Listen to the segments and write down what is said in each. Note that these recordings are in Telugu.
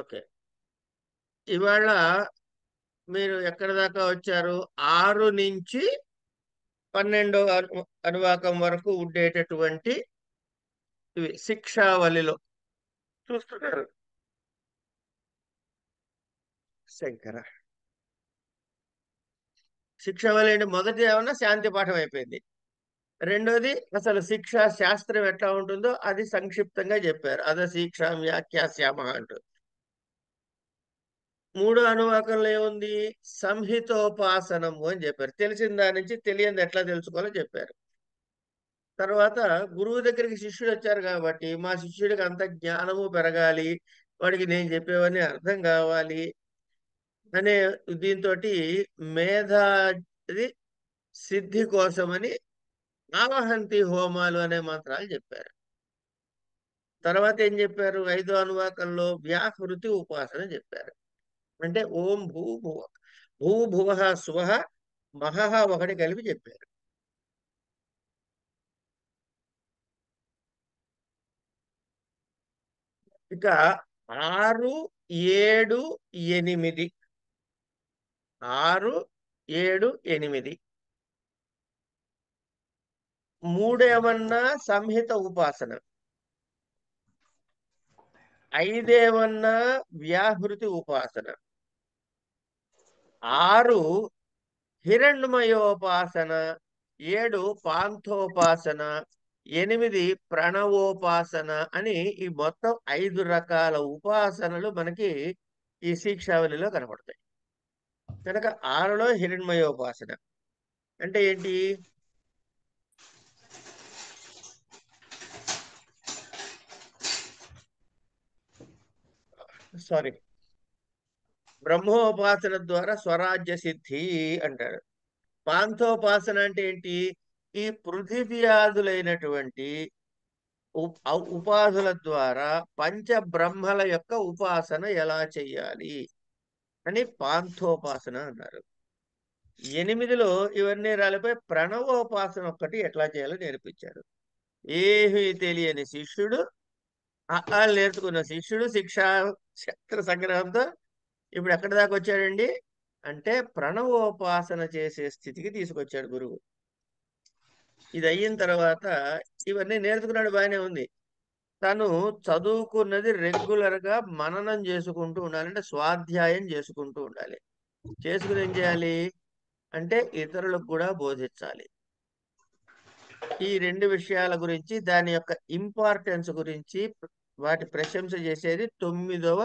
ఓకే. ఇవాళ మీరు ఎక్కడి దాకా వచ్చారు? 6 నుంచి 12వ అనువాకం వరకు ఉండేటటువంటి ఇవి శిక్షావళిలో చూస్తున్నారు. శంకర శిక్షావళి అంటే మొదటి ఏమన్నా శాంతి పాఠం అయిపోయింది. రెండోది అసలు శిక్షా శాస్త్రం ఎట్లా ఉంటుందో అది సంక్షిప్తంగా చెప్పారు. అద శిక్ష వ్యాఖ్యాస్యామ అంటూ. మూడో అనువాకంలో ఏముంది? సంహితోపాసనము అని చెప్పారు. తెలిసిన దాని నుంచి తెలియంది ఎట్లా తెలుసుకోవాలో చెప్పారు. తర్వాత గురువు దగ్గరికి శిష్యుడు వచ్చారు కాబట్టి మా శిష్యుడికి అంత జ్ఞానము పెరగాలి, వాడికి నేను చెప్పేవన్నీ అర్థం కావాలి అనే దీంతో మేధాది సిద్ధి కోసమని ఆవహంతి హోమాలు అనే మంత్రాలు చెప్పారు. తర్వాత ఏం చెప్పారు? 5వ అనువాకంలో వ్యాహృతి ఉపాసన చెప్పారు. అంటే ఓం భూ భువ భూ భువ స్వహ మహహ ఒకటి కలిపి చెప్పారు. ఇక 6, 7, 8 6, 7, 8 మూడేమన్నా సంహిత ఉపాసన, 5ఏమన్నా వ్యాహృతి ఉపాసన, 6 హిరణ్మయోపాసన, 7 పాంథోపాసన, 8 ప్రణవోపాసన అని ఈ మొత్తం 5 రకాల ఉపాసనలు మనకి ఈ శిక్షావళిలో కనపడతాయి. కనుక 6లో హిరణ్మయోపాసన అంటే ఏంటి? సారీ, బ్రహ్మోపాసన ద్వారా స్వరాజ్య సిద్ధి అంటారు. పాంథోపాసన అంటే ఏంటి? ఈ పృథివ్యాధులైనటువంటి ఉపాధుల ద్వారా పంచబ్రహ్మల యొక్క ఉపాసన ఎలా చెయ్యాలి అని పాంథోపాసన అన్నారు. 8లో ఇవన్నీ రాలిపోయి ప్రణవోపాసన ఒక్కటి ఎట్లా చేయాలో నేర్పించారు. ఏమీ తెలియని శిష్యుడు, నేర్చుకున్న శిష్యుడు శిక్షా క్షేత్ర సంగ్రహంతో ఇప్పుడు ఎక్కడి దాకా వచ్చాడండి అంటే ప్రణవోపాసన చేసే స్థితికి తీసుకొచ్చాడు గురువు. ఇది అయిన తర్వాత ఇవన్నీ నేర్చుకున్నాడు, బాగానే ఉంది. తను చదువుకున్నది రెగ్యులర్ గా మననం చేసుకుంటూ ఉండాలి, అంటే స్వాధ్యాయం చేసుకుంటూ ఉండాలి. చేసుకుని ఏం చేయాలి అంటే ఇతరులకు కూడా బోధించాలి. ఈ 2 విషయాల గురించి, దాని యొక్క ఇంపార్టెన్స్ గురించి వాటి ప్రశంస చేసేది 9వ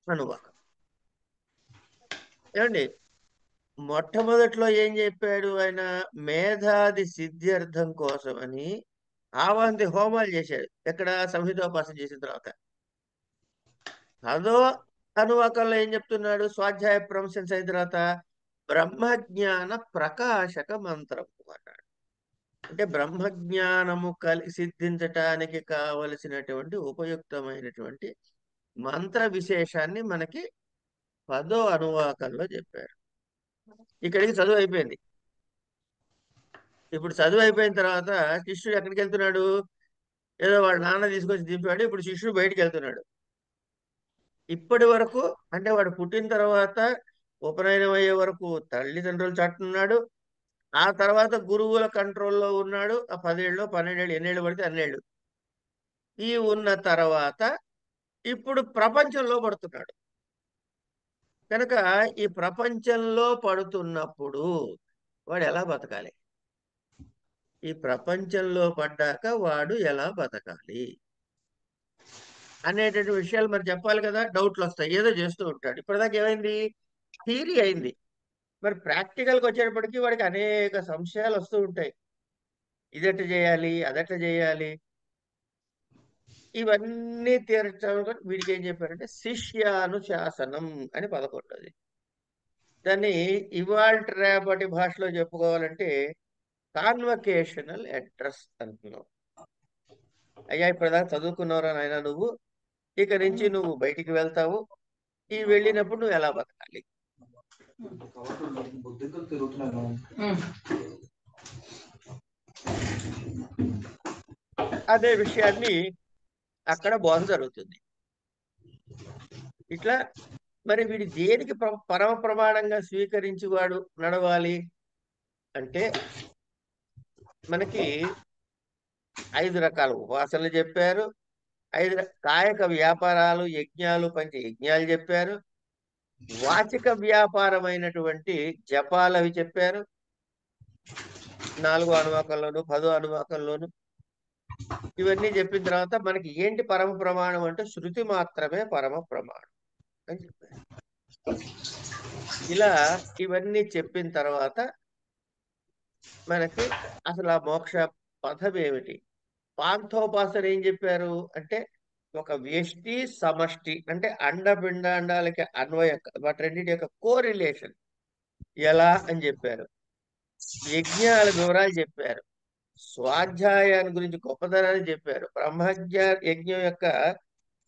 అనువాకం. ఏమండి, మొట్టమొదట్లో ఏం చెప్పాడు ఆయన? మేధాది సిద్ధ్యర్థం కోసం అని ఆవంతి హోమాలు చేశాడు. ఎక్కడ? సంహితోపాసన చేసిన తర్వాత. అదో అనువాకంలో ఏం చెప్తున్నాడు? స్వాధ్యాయ ప్రశంస అయిన తర్వాత బ్రహ్మజ్ఞాన ప్రకాశక మంత్రము అన్నాడు. అంటే బ్రహ్మజ్ఞానము సిద్ధించటానికి కావలసినటువంటి ఉపయుక్తమైనటువంటి మంత్ర విశేషాన్ని మనకి 10వ అనువాకంలో చెప్పారు. ఇక్కడికి చదువు అయిపోయింది. ఇప్పుడు చదువు అయిపోయిన తర్వాత శిష్యుడు ఎక్కడికి వెళ్తున్నాడు? ఏదో వాడు నాన్న తీసుకొచ్చి దింపాడు, ఇప్పుడు శిష్యుడు బయటికి వెళ్తున్నాడు. ఇప్పటి వరకు అంటే వాడు పుట్టిన తర్వాత ఉపనయనం అయ్యే వరకు తల్లిదండ్రులు చట్టున్నాడు. ఆ తర్వాత గురువుల కంట్రోల్లో ఉన్నాడు. ఆ 10 ఏళ్ళు 12 ఏళ్ళు ఎన్నేళ్ళు పడితే అన్నేళ్ళు ఈ ఉన్న తర్వాత ఇప్పుడు ప్రపంచంలో పడుతున్నాడు. కనుక ఈ ప్రపంచంలో పడుతున్నప్పుడు వాడు ఎలా బతకాలి, ఈ ప్రపంచంలో పడ్డాక వాడు ఎలా బతకాలి అనేటువంటి విషయాలు మరి చెప్పాలి కదా. డౌట్లు వస్తాయి, ఏదో చేస్తూ ఉంటాడు. ఇప్పటిదాకా ఏమైంది? థియరీ అయింది. మరి ప్రాక్టికల్కి వచ్చేటప్పటికి వాడికి అనేక సంశయాలు వస్తూ ఉంటాయి. ఇదెట్ట చేయాలి, అదెట్ట చేయాలి, ఇవన్నీ తీర్చడం వీడికి ఏం చెప్పారంటే శిష్యానుశాసనం అని 11ది. దాన్ని ఇవాళ రేపటి భాషలో చెప్పుకోవాలంటే కాన్వకేషనల్ అడ్రస్ అంటున్నావు. అయ్యా ఇప్పటిదాకా చదువుకున్నావురా నాయన నువ్వు, ఇక నుంచి నువ్వు బయటికి వెళ్తావు, ఈ వెళ్ళినప్పుడు నువ్వు ఎలా బతకాలి అదే విషయాన్ని అక్కడ బోధ జరుగుతుంది. ఇట్లా మరి వీడి దేనికి పరమ ప్రమాణంగా స్వీకరించి వాడు నడవాలి అంటే మనకి 5 రకాల ఉపాసనలు చెప్పారు. కాయక వ్యాపారాలు, యజ్ఞాలు, పంచ యజ్ఞాలు చెప్పారు. వాచిక వ్యాపారమైనటువంటి జపాలు అవి చెప్పారు. 4 అనువాకంలోను 10 అనువాకంలోను ఇవన్నీ చెప్పిన తర్వాత మనకి ఏంటి పరమ ప్రమాణం అంటే శృతి మాత్రమే పరమ ప్రమాణం అని చెప్పారు. ఇలా ఇవన్నీ చెప్పిన తర్వాత మనకి అసలు ఆ మోక్ష పథం ఏమిటి? పాంథోపాసన ఏం చెప్పారు అంటే ఒక వ్యష్టి సమష్టి అంటే అండపిండాండాలకి అన్వయ వాటి రెండింటి యొక్క కోరిలేషన్ ఎలా అని చెప్పారు. యజ్ఞాల వివరాలు చెప్పారు. స్వాధ్యాయాన్ని గురించి గొప్పతనాన్ని చెప్పారు.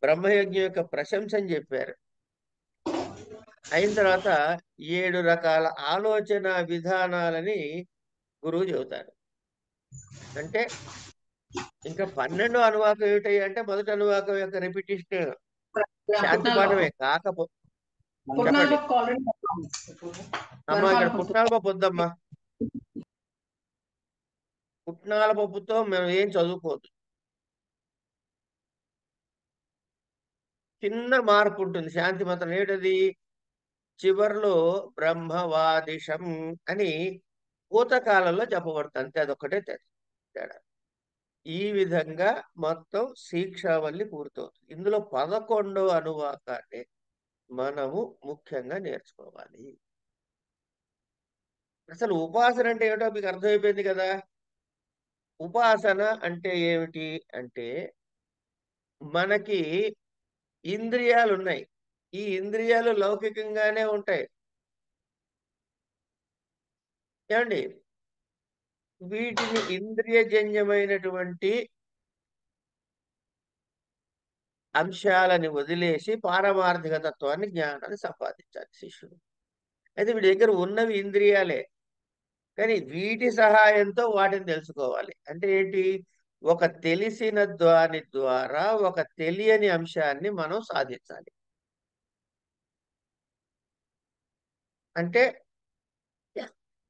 బ్రహ్మయజ్ఞం యొక్క ప్రశంసని చెప్పారు. అయిన తర్వాత 7 రకాల ఆలోచన విధానాలని గురువు చెబుతారు. అంటే ఇంకా 12 అనువాకం ఏమిటి అంటే మొదటి అనువాకం యొక్క రిపిటేషన్ శాంతి పాఠమే చెప్పండి అమ్మా. ఇక్కడ పుట్నాల పప్పు వద్దమ్మా. పుట్నాల పప్పుతో మేము ఏం చదువుకోవద్దు. చిన్న మార్పు ఉంటుంది. శాంతి మంత్రం ఏమిటది? చివర్లో బ్రహ్మవాదిశం అని భూతకాలంలో చెప్పబడుతుంది. అంతే, అదొక్కటే తేడా. ఈ విధంగా మొత్తం శిక్షావల్లి పూర్తవుతుంది. ఇందులో 11వ అనువాకాన్ని మనము ముఖ్యంగా నేర్చుకోవాలి. అసలు ఉపాసన అంటే ఏమిటో మీకు అర్థమైపోయింది కదా. ఉపాసన అంటే ఏమిటి అంటే మనకి ఇంద్రియాలు ఉన్నాయి. ఈ ఇంద్రియాలు లౌకికంగానే ఉంటాయి ఏమండి. వీటిని ఇంద్రియజన్యమైనటువంటి అంశాలని వదిలేసి పారమార్థిక తత్వాన్ని, జ్ఞానాన్ని సంపాదించాలి శిష్యుడు. అయితే వీడి దగ్గర ఉన్నవి ఇంద్రియాలే, కానీ వీటి సహాయంతో వాటిని తెలుసుకోవాలి. అంటే ఏంటి? ఒక తెలిసిన దాని ద్వారా ఒక తెలియని అంశాన్ని మనం సాధించాలి. అంటే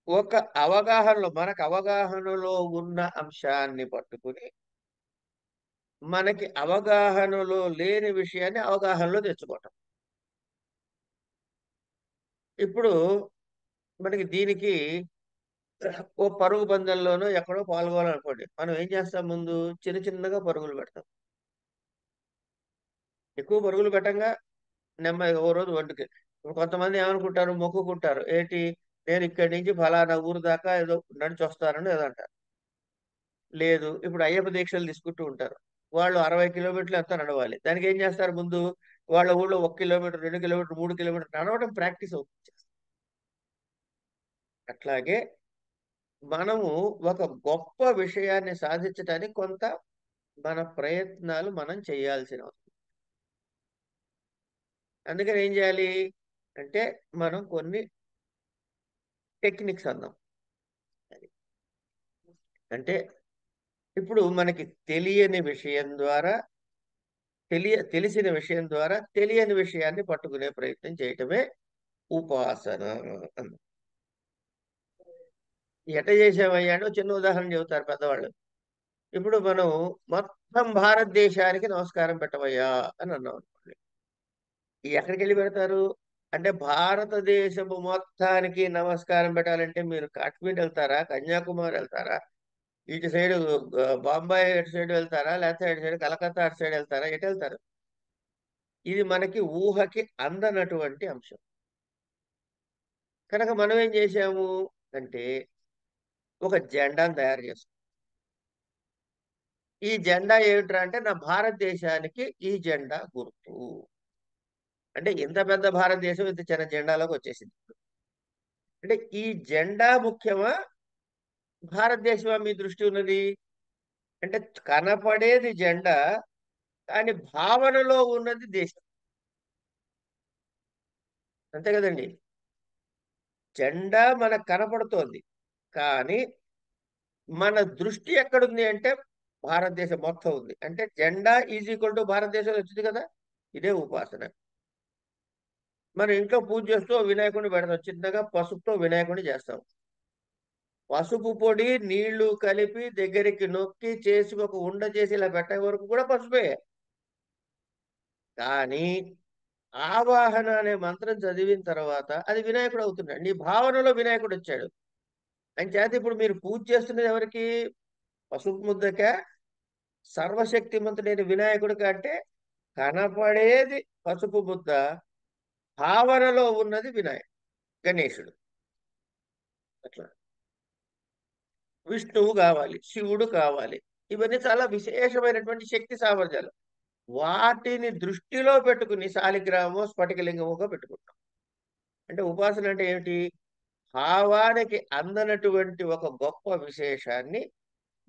ఒక మనకు అవగాహనలో ఉన్న అంశాన్ని పట్టుకుని మనకి అవగాహనలో లేని విషయాన్ని అవగాహనలో తెచ్చుకోవటం. ఇప్పుడు మనకి దీనికి ఓ పరుగు పందెంలోనో ఎక్కడో పాల్గొనాలనుకోండి, మనం ఏం చేస్తాం? ముందు చిన్న చిన్నగా పరుగులు పెడతాం. ఎక్కువ పరుగులు పెట్టంగా నెమ్మదిగా ఓ రోజు ఒంటికి. ఇప్పుడు కొంతమంది ఏమనుకుంటారు? మొక్కుకుంటారు. ఏంటి? నేను ఇక్కడి నుంచి ఫలానా ఊరు దాకా ఏదో నడిచి వస్తానని ఏదో అంటారు. లేదు, ఇప్పుడు అయ్యప్ప దీక్షలు తీసుకుంటూ ఉంటారు. వాళ్ళు 60 కిలోమీటర్లు ఎంత నడవాలి. దానికి ఏం చేస్తారు? ముందు వాళ్ళ ఊళ్ళో 1 కిలోమీటర్, 2 కిలోమీటర్, 3 కిలోమీటర్ నడవడం ప్రాక్టీస్ అవుతుంది. అట్లాగే మనము ఒక గొప్ప విషయాన్ని సాధించడానికి కొంత మన ప్రయత్నాలు మనం చేయాల్సిన అవసరం. అందుకని ఏం చేయాలి అంటే మనం కొన్ని టెక్నిక్స్ అందాం. అంటే ఇప్పుడు మనకి తెలియని విషయం ద్వారా తెలిసిన విషయం ద్వారా తెలియని విషయాన్ని పట్టుకునే ప్రయత్నం చేయటమే ఉపాసన. ఎట చేసామయ్యాడో చిన్న ఉదాహరణ చెబుతారు పెద్దవాళ్ళు. ఇప్పుడు మనం మొత్తం భారతదేశానికి నమస్కారం పెట్టవయ్యా అని అన్నాం అనుకోండి. ఎక్కడికి వెళ్ళి పెడతారు అంటే భారతదేశము మొత్తానికి నమస్కారం పెట్టాలంటే మీరు కాశ్మీర్ వెళ్తారా, కన్యాకుమారి వెళ్తారా, ఇటు సైడ్ బాంబాయి అటు సైడ్ వెళ్తారా, లేకపోతే అటు సైడ్ కలకత్తా అటు సైడ్ వెళ్తారా, ఎటు వెళ్తారు? ఇది మనకి ఊహకి అందనటువంటి అంశం. కనుక మనం ఏం చేసాము అంటే ఒక జెండాను తయారు చేసుకున్నాం. ఈ జెండా ఏమిట్రా అంటే నా భారతదేశానికి ఈ జెండా గుర్తు. అంటే ఇంత పెద్ద భారతదేశం ఇంత చిన్న జెండాలోకి వచ్చేసింది. అంటే ఈ జెండా ముఖ్యమా, భారతదేశమా మీ దృష్టి ఉన్నది అంటే కనపడేది జెండా, కానీ భావనలో ఉన్నది దేశం. అంతే కదండి. జెండా మనకు కనపడుతోంది, కానీ మన దృష్టి ఎక్కడుంది అంటే భారతదేశం మొత్తం ఉంది. అంటే జెండా ఈజ్ ఈక్వల్ టు భారతదేశం వచ్చింది కదా. ఇదే ఉపాసన. మనం ఇంట్లో పూజ చేస్తూ వినాయకుడిని పెడతాం, చిన్నగా పసుపుతో వినాయకుడిని చేస్తాం. పసుపు పొడి నీళ్లు కలిపి దగ్గరికి నొక్కి చేసి ఒక ఉండ చేసి ఇలా పెట్టే వరకు కూడా పసుపే. కానీ ఆవాహన అనే మంత్రం చదివిన తర్వాత అది వినాయకుడు అవుతున్నాడు. నీ భావనలో వినాయకుడు వచ్చాడు. అని చేత ఇప్పుడు మీరు పూజ చేస్తున్నది ఎవరికి? పసుపు ముద్దక, సర్వశక్తిమంతుడైన వినాయకుడికి. అంటే కనపడేది పసుపు ముద్ద, భావనలో ఉన్నది వినాయకుడు, గణేశుడు. అట్లా విష్ణువు కావాలి, శివుడు కావాలి. ఇవన్నీ చాలా విశేషమైనటువంటి శక్తి సామర్థ్యాలు. వాటిని దృష్టిలో పెట్టుకుని శాలిగ్రామో స్ఫటికలింగముగా పెట్టుకుంటాం. అంటే ఉపాసన అంటే ఏమిటి? భావానికి అందనటువంటి ఒక గొప్ప విశేషాన్ని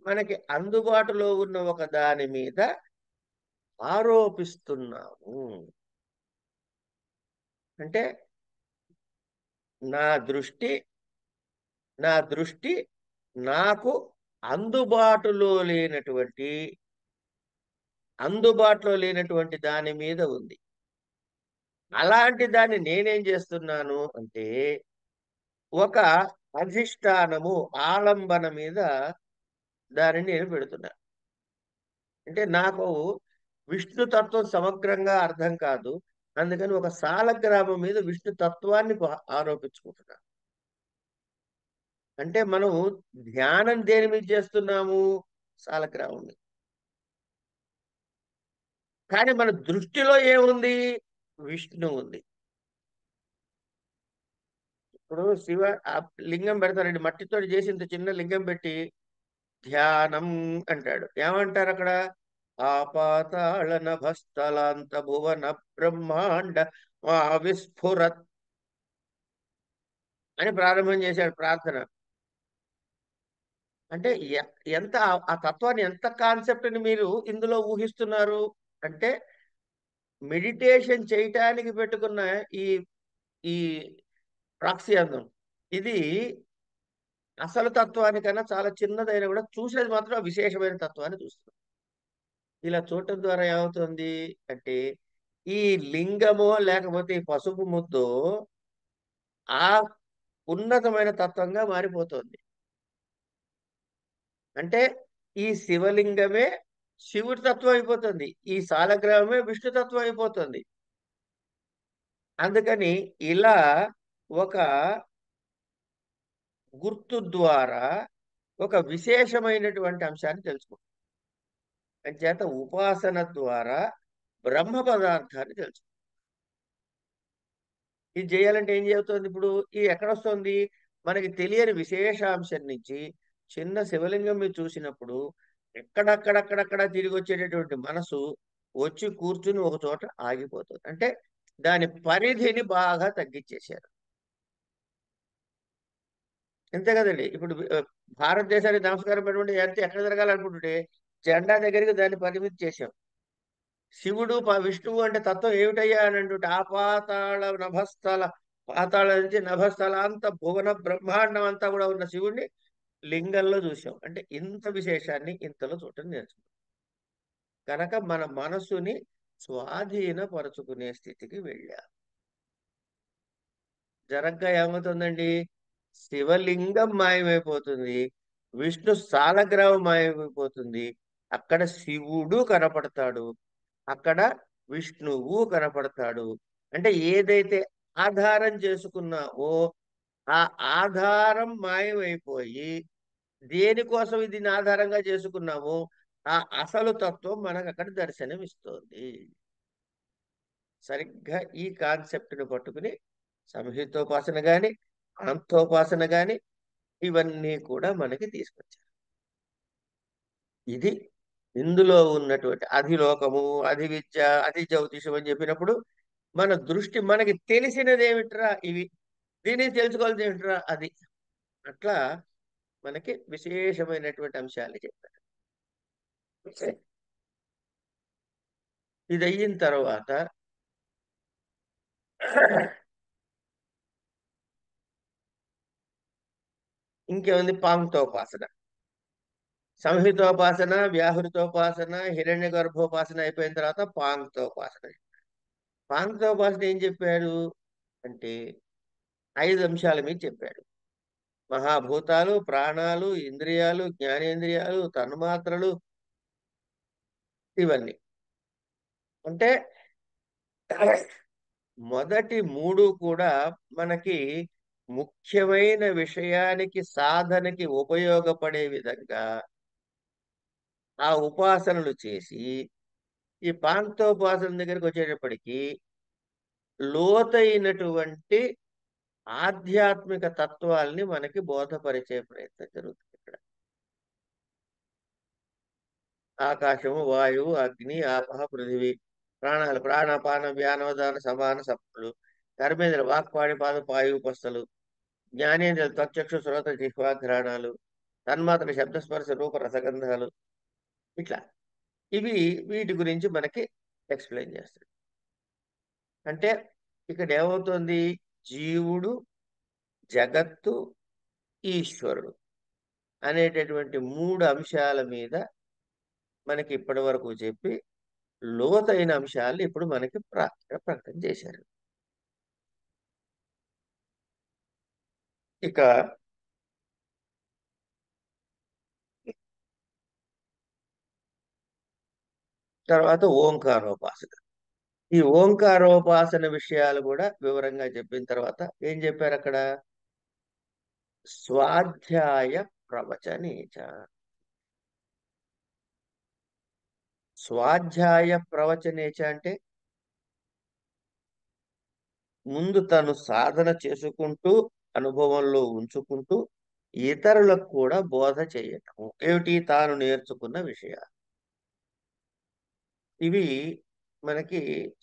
మనకి అందుబాటులో ఉన్న ఒక దాని మీద ఆరోపిస్తున్నాము. అంటే నా దృష్టి నా దృష్టి నాకు అందుబాటులో లేనటువంటి దాని మీద ఉంది. అలాంటి దాన్ని నేనేం చేస్తున్నాను అంటే, ఒక అధిష్టానము, ఆలంబన మీద దానిని నేను పెడుతున్నా. అంటే నాకు విష్ణు తత్వం సమగ్రంగా అర్థం కాదు. అందుకని ఒక సాలగ్రామం మీద విష్ణు తత్వాన్ని ఆరోపించుకుంటున్నా. అంటే మనం ధ్యానం దేని మీద చేస్తున్నాము? సాలగ్రామం మీద. కానీ మన దృష్టిలో ఏముంది? విష్ణు ఉంది. ఇప్పుడు శివ ఆ లింగం పెడతారండి, మట్టితో చేసి ఇంత చిన్న లింగం పెట్టి ధ్యానం అంటాడు. ఏమంటారు అక్కడ? ఆపాతాళ నభస్థలాంత భువన బ్రహ్మాండ విస్ఫురత్ అని ప్రారంభం చేశాడు ప్రార్థన. అంటే ఎంత ఆ తత్వాన్ని, ఎంత కాన్సెప్ట్ ని మీరు ఇందులో ఊహిస్తున్నారు అంటే, మెడిటేషన్ చేయటానికి పెట్టుకున్న ఈ ఈ ప్రాక్సీ అందం ఇది అసలు తత్వానికన్నా చాలా చిన్నదైనా కూడా చూసేది మాత్రం విశేషమైన తత్వాన్ని చూస్తుంది. ఇలా చూడటం ద్వారా ఏమవుతుంది అంటే, ఈ లింగమో లేకపోతే ఈ పసుపు ముద్దో ఆ ఉన్నతమైన తత్వంగా మారిపోతుంది. అంటే ఈ శివలింగమే శివుడి తత్వం అయిపోతుంది, ఈ సాలగ్రామమే విష్ణు తత్వం అయిపోతుంది. అందుకని ఇలా ఒక గుర్తు ద్వారా ఒక విశేషమైనటువంటి అంశాన్ని తెలుసుకుంటాం. అంచేత ఉపాసన ద్వారా బ్రహ్మ పదార్థాన్ని తెలుసుకుంటాం. ఇది చేయాలంటే ఏం చేస్తుంది? ఇప్పుడు ఈ ఎక్కడొస్తుంది? మనకి తెలియని విశేషాంశం నుంచి చిన్న శివలింగం మీరు చూసినప్పుడు ఎక్కడక్కడక్కడక్కడ తిరిగి వచ్చేటటువంటి మనసు వచ్చి కూర్చుని ఒక చోట ఆగిపోతుంది. అంటే దాని పరిధిని బాగా తగ్గించేశారు. అంతే కదండి. ఇప్పుడు భారతదేశానికి నమస్కారం పెట్టుకుంటే ఎంత ఎక్కడ జరగాలనుకుంటుంటే జెండా దగ్గరికి దాన్ని పరిమితి చేశాం. శివుడు విష్ణువు అంటే తత్వం ఏమిటయ్యా అని అంటుంటే ఆపాతాళ నభస్థల, పాతాళ నుంచి నభస్థల అంత భువన బ్రహ్మాండం అంతా కూడా ఉన్న శివుడిని లింగంలో చూసాం. అంటే ఇంత విశేషాన్ని ఇంతలో చూడటం నేర్చుకున్నాం. కనుక మన మనస్సుని స్వాధీనపరుచుకునే స్థితికి వెళ్ళాం. జరగ్గా ఏమవుతుందండి? శివలింగం మాయమైపోతుంది, విష్ణు సాలగ్రామం మాయమైపోతుంది. అక్కడ శివుడు కనపడతాడు, అక్కడ విష్ణువు కనపడతాడు. అంటే ఏదైతే ఆధారం చేసుకున్నావో ఆ ఆధారం మాయమైపోయి, దేనికోసం దీన్ని ఆధారంగా చేసుకున్నామో ఆ అసలు తత్వం మనకు అక్కడ దర్శనమిస్తోంది. సరిగ్గా ఈ కాన్సెప్ట్ ని పట్టుకుని సంహితోపాసన గాని, అంతోపాసన గాని ఇవన్నీ కూడా మనకి తీసుకొచ్చారు. ఇది ఇందులో ఉన్నటువంటి అధిలోకము, అధి విద్య, అధి జ్యోతిషం అని చెప్పినప్పుడు మన దృష్టి మనకి తెలిసినది ఏమిట్రా ఇవి, దీన్ని తెలుసుకోవాల్సింది ఏమిట్రా అది. అట్లా మనకి విశేషమైనటువంటి అంశాలు చెప్పారు. ఇది అయిన తర్వాత ఇంకేముంది? పాంక్తోపాసన. సంహితోపాసన, వ్యాహృతోపాసన, హిరణ్య గర్భోపాసన అయిపోయిన తర్వాత పాంక్తోపాసన. పాంక్తోపాసన ఏం చెప్పాడు? అంటే 5 అంశాల మీద చెప్పాడు. మహాభూతాలు, ప్రాణాలు, ఇంద్రియాలు, జ్ఞానేంద్రియాలు, తన్మాత్రలు ఇవన్నీ. అంటే మొదటి 3 కూడా మనకి ముఖ్యమైన విషయానికి సాధనకి ఉపయోగపడే విధంగా ఆ ఉపాసనలు చేసి, ఈ పాంక్తోపాసన దగ్గరికొచ్చేటప్పటికి లోతైనటువంటి ఆధ్యాత్మిక తత్వాల్ని మనకి బోధపరిచే ప్రయత్నం జరుగుతుంది ఇక్కడ. ఆకాశము, వాయువు, అగ్ని, ఆపహ, పృథివీ, ప్రాణాలు, ప్రాణాపాన వ్యానోదాన సమాన సప్తులు, కర్మేంద్ర వాక్పాడి పాద పాయుపస్థలు, జ్ఞానేంద్రియాలు త్వచక్షు శ్రోత జిహ్వాఘ్రాణాలు, తన్మాత్ర శబ్దస్పర్శ రూప రసగంధాలు, ఇట్లా ఇవి వీటి గురించి మనకి ఎక్స్ప్లెయిన్ చేస్తాడు. అంటే ఇక్కడ ఏమవుతుంది? జీవుడు, జగత్తు, ఈశ్వరుడు అనేటటువంటి 3 అంశాల మీద మనకి ఇప్పటి వరకు చెప్పి లోతైన అంశాలు ఇప్పుడు మనకి ప్రకటన చేశారు. ఇక తర్వాత ఓంకారోపాసన. ఈ ఓంకారోపాసన విషయాలు కూడా వివరంగా చెప్పిన తర్వాత ఏం చెప్పారు అక్కడ? స్వాధ్యాయ ప్రవచనేచ. స్వాధ్యాయ ప్రవచనేచ అంటే ముందు తను సాధన చేసుకుంటూ అనుభవంలో ఉంచుకుంటూ ఇతరులకు కూడా బోధ చేయటము. ఏమిటి? తాను నేర్చుకున్న విషయాలు. ఇవి మనకి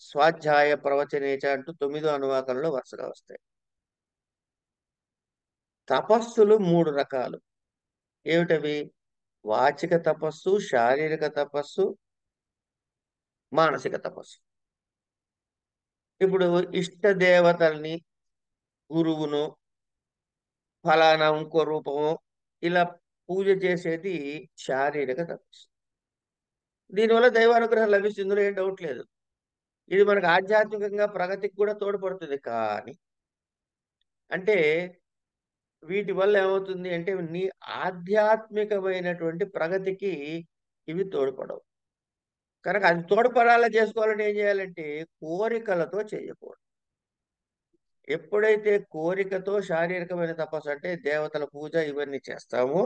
స్వాధ్యాయ ప్రవచనేచ అంటూ 9వ అనువాకంలో వరుసగా వస్తాయి. తపస్సులు 3 రకాలు. ఏమిటవి? వాచిక తపస్సు, శారీరక తపస్సు, మానసిక తపస్సు. ఇప్పుడు ఇష్ట దేవతల్ని, గురువును, ఫలానా ఇంకో రూపము ఇలా పూజ చేసేది శారీరక తపస్సు. దీనివల్ల దైవానుగ్రహం లభిస్తుంది, ఇందులో ఏం డౌట్ లేదు. ఇది మనకు ఆధ్యాత్మికంగా ప్రగతికి కూడా తోడ్పడుతుంది. కానీ అంటే వీటి వల్ల ఏమవుతుంది అంటే నీ ఆధ్యాత్మికమైనటువంటి ప్రగతికి ఇవి తోడ్పడవు. కనుక అది తోడ్పడాలా చేసుకోవాలంటే ఏం చేయాలంటే కోరికలతో చేయకూడదు. ఎప్పుడైతే కోరికతో శారీరకమైన తపస్సు అంటే దేవతల పూజ ఇవన్నీ చేస్తామో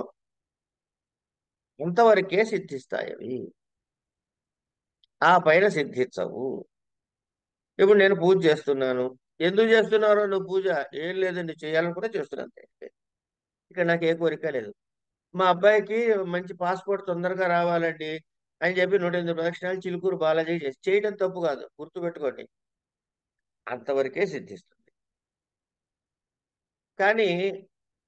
అంతవరకే సిద్ధిస్తాయి అవి. ఆ పైన సిద్ధించవు. ఇప్పుడు నేను పూజ చేస్తున్నాను. ఎందుకు చేస్తున్నారో నువ్వు పూజ? ఏం లేదండి, చేయాలని కూడా చేస్తున్నాను అంతే. ఇక్కడ నాకు ఏ కోరిక లేదు. మా అబ్బాయికి మంచి పాస్పోర్ట్ తొందరగా రావాలండి అని చెప్పి 108 ప్రదక్షిణాలు చిలుకూరు బాలాజీ చేసి చేయటం తప్పు కాదు, గుర్తుపెట్టుకోండి. అంతవరకే సిద్ధిస్తుంది. కానీ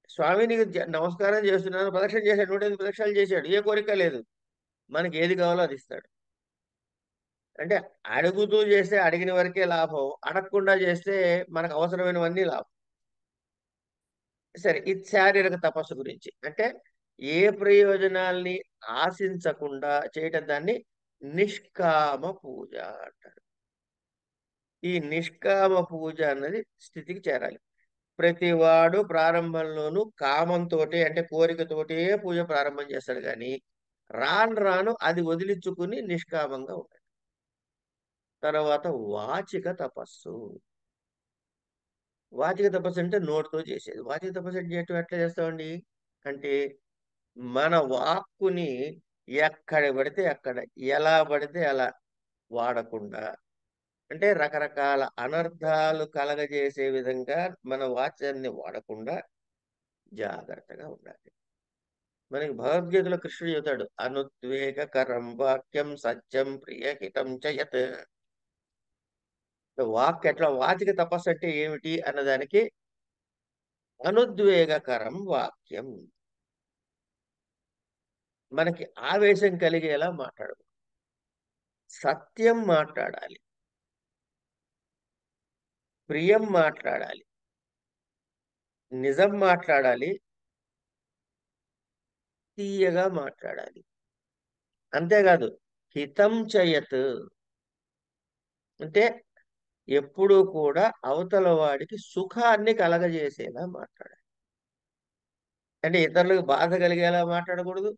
స్వామిని నమస్కారం చేస్తున్నాను, ప్రదక్షిణ చేశాడు, 108 ప్రదక్షిణాలు చేశాడు, ఏ కోరిక లేదు. మనకి ఏది కావాలో అది ఇస్తాడు. అంటే అడుగుతూ చేస్తే అడిగిన వరకే లాభం, అడగకుండా చేస్తే మనకు అవసరమైనవన్నీ లాభం. సరే, ఇది శారీరక తపస్సు గురించి. అంటే ఏ ప్రయోజనాల్ని ఆశించకుండా చేయటం, దాన్ని నిష్కామ పూజ అంటారు. ఈ నిష్కామ పూజ అన్నది స్థితికి చేరాలి. ప్రతివాడు ప్రారంభంలోనూ కామంతోటి అంటే కోరికతోటే పూజ ప్రారంభం చేస్తాడు, కానీ రాను రాను అది వదిలించుకుని నిష్కామంగా ఉంటాడు. తర్వాత వాచిక తపస్సు. వాచిక తపస్సు అంటే నోటితో చేసేది. వాచిక తపస్సు అంటే ఎట్లా చేస్తామండి అంటే మన వాక్కుని ఎక్కడ పడితే అక్కడ, ఎలా పడితే అలా వాడకుండా, అంటే రకరకాల అనర్థాలు కలగజేసే విధంగా మన వాక్యాన్ని వాడకుండా జాగ్రత్తగా ఉండాలి. మనకి భగవద్గీతలో కృష్ణుడు చెబుతాడు, అనుద్వేగకరం వాక్యం సత్యం ప్రియహితం చయత్. వాక్ ఎట్లా, వాచిక తపస్సు అంటే ఏమిటి అన్నదానికి అనుద్వేగకరం వాక్యం, మనకి ఆవేశం కలిగేలా మాట్లాడదు, సత్యం మాట్లాడాలి, ప్రియం మాట్లాడాలి, నిజం మాట్లాడాలి, తీయగా మాట్లాడాలి. అంతేకాదు హితం చయత్ అంటే ఎప్పుడూ కూడా అవతల వాడికి సుఖాన్ని కలగజేసేలా మాట్లాడాలి. అంటే ఇతరులకు బాధ కలిగేలా మాట్లాడకూడదు.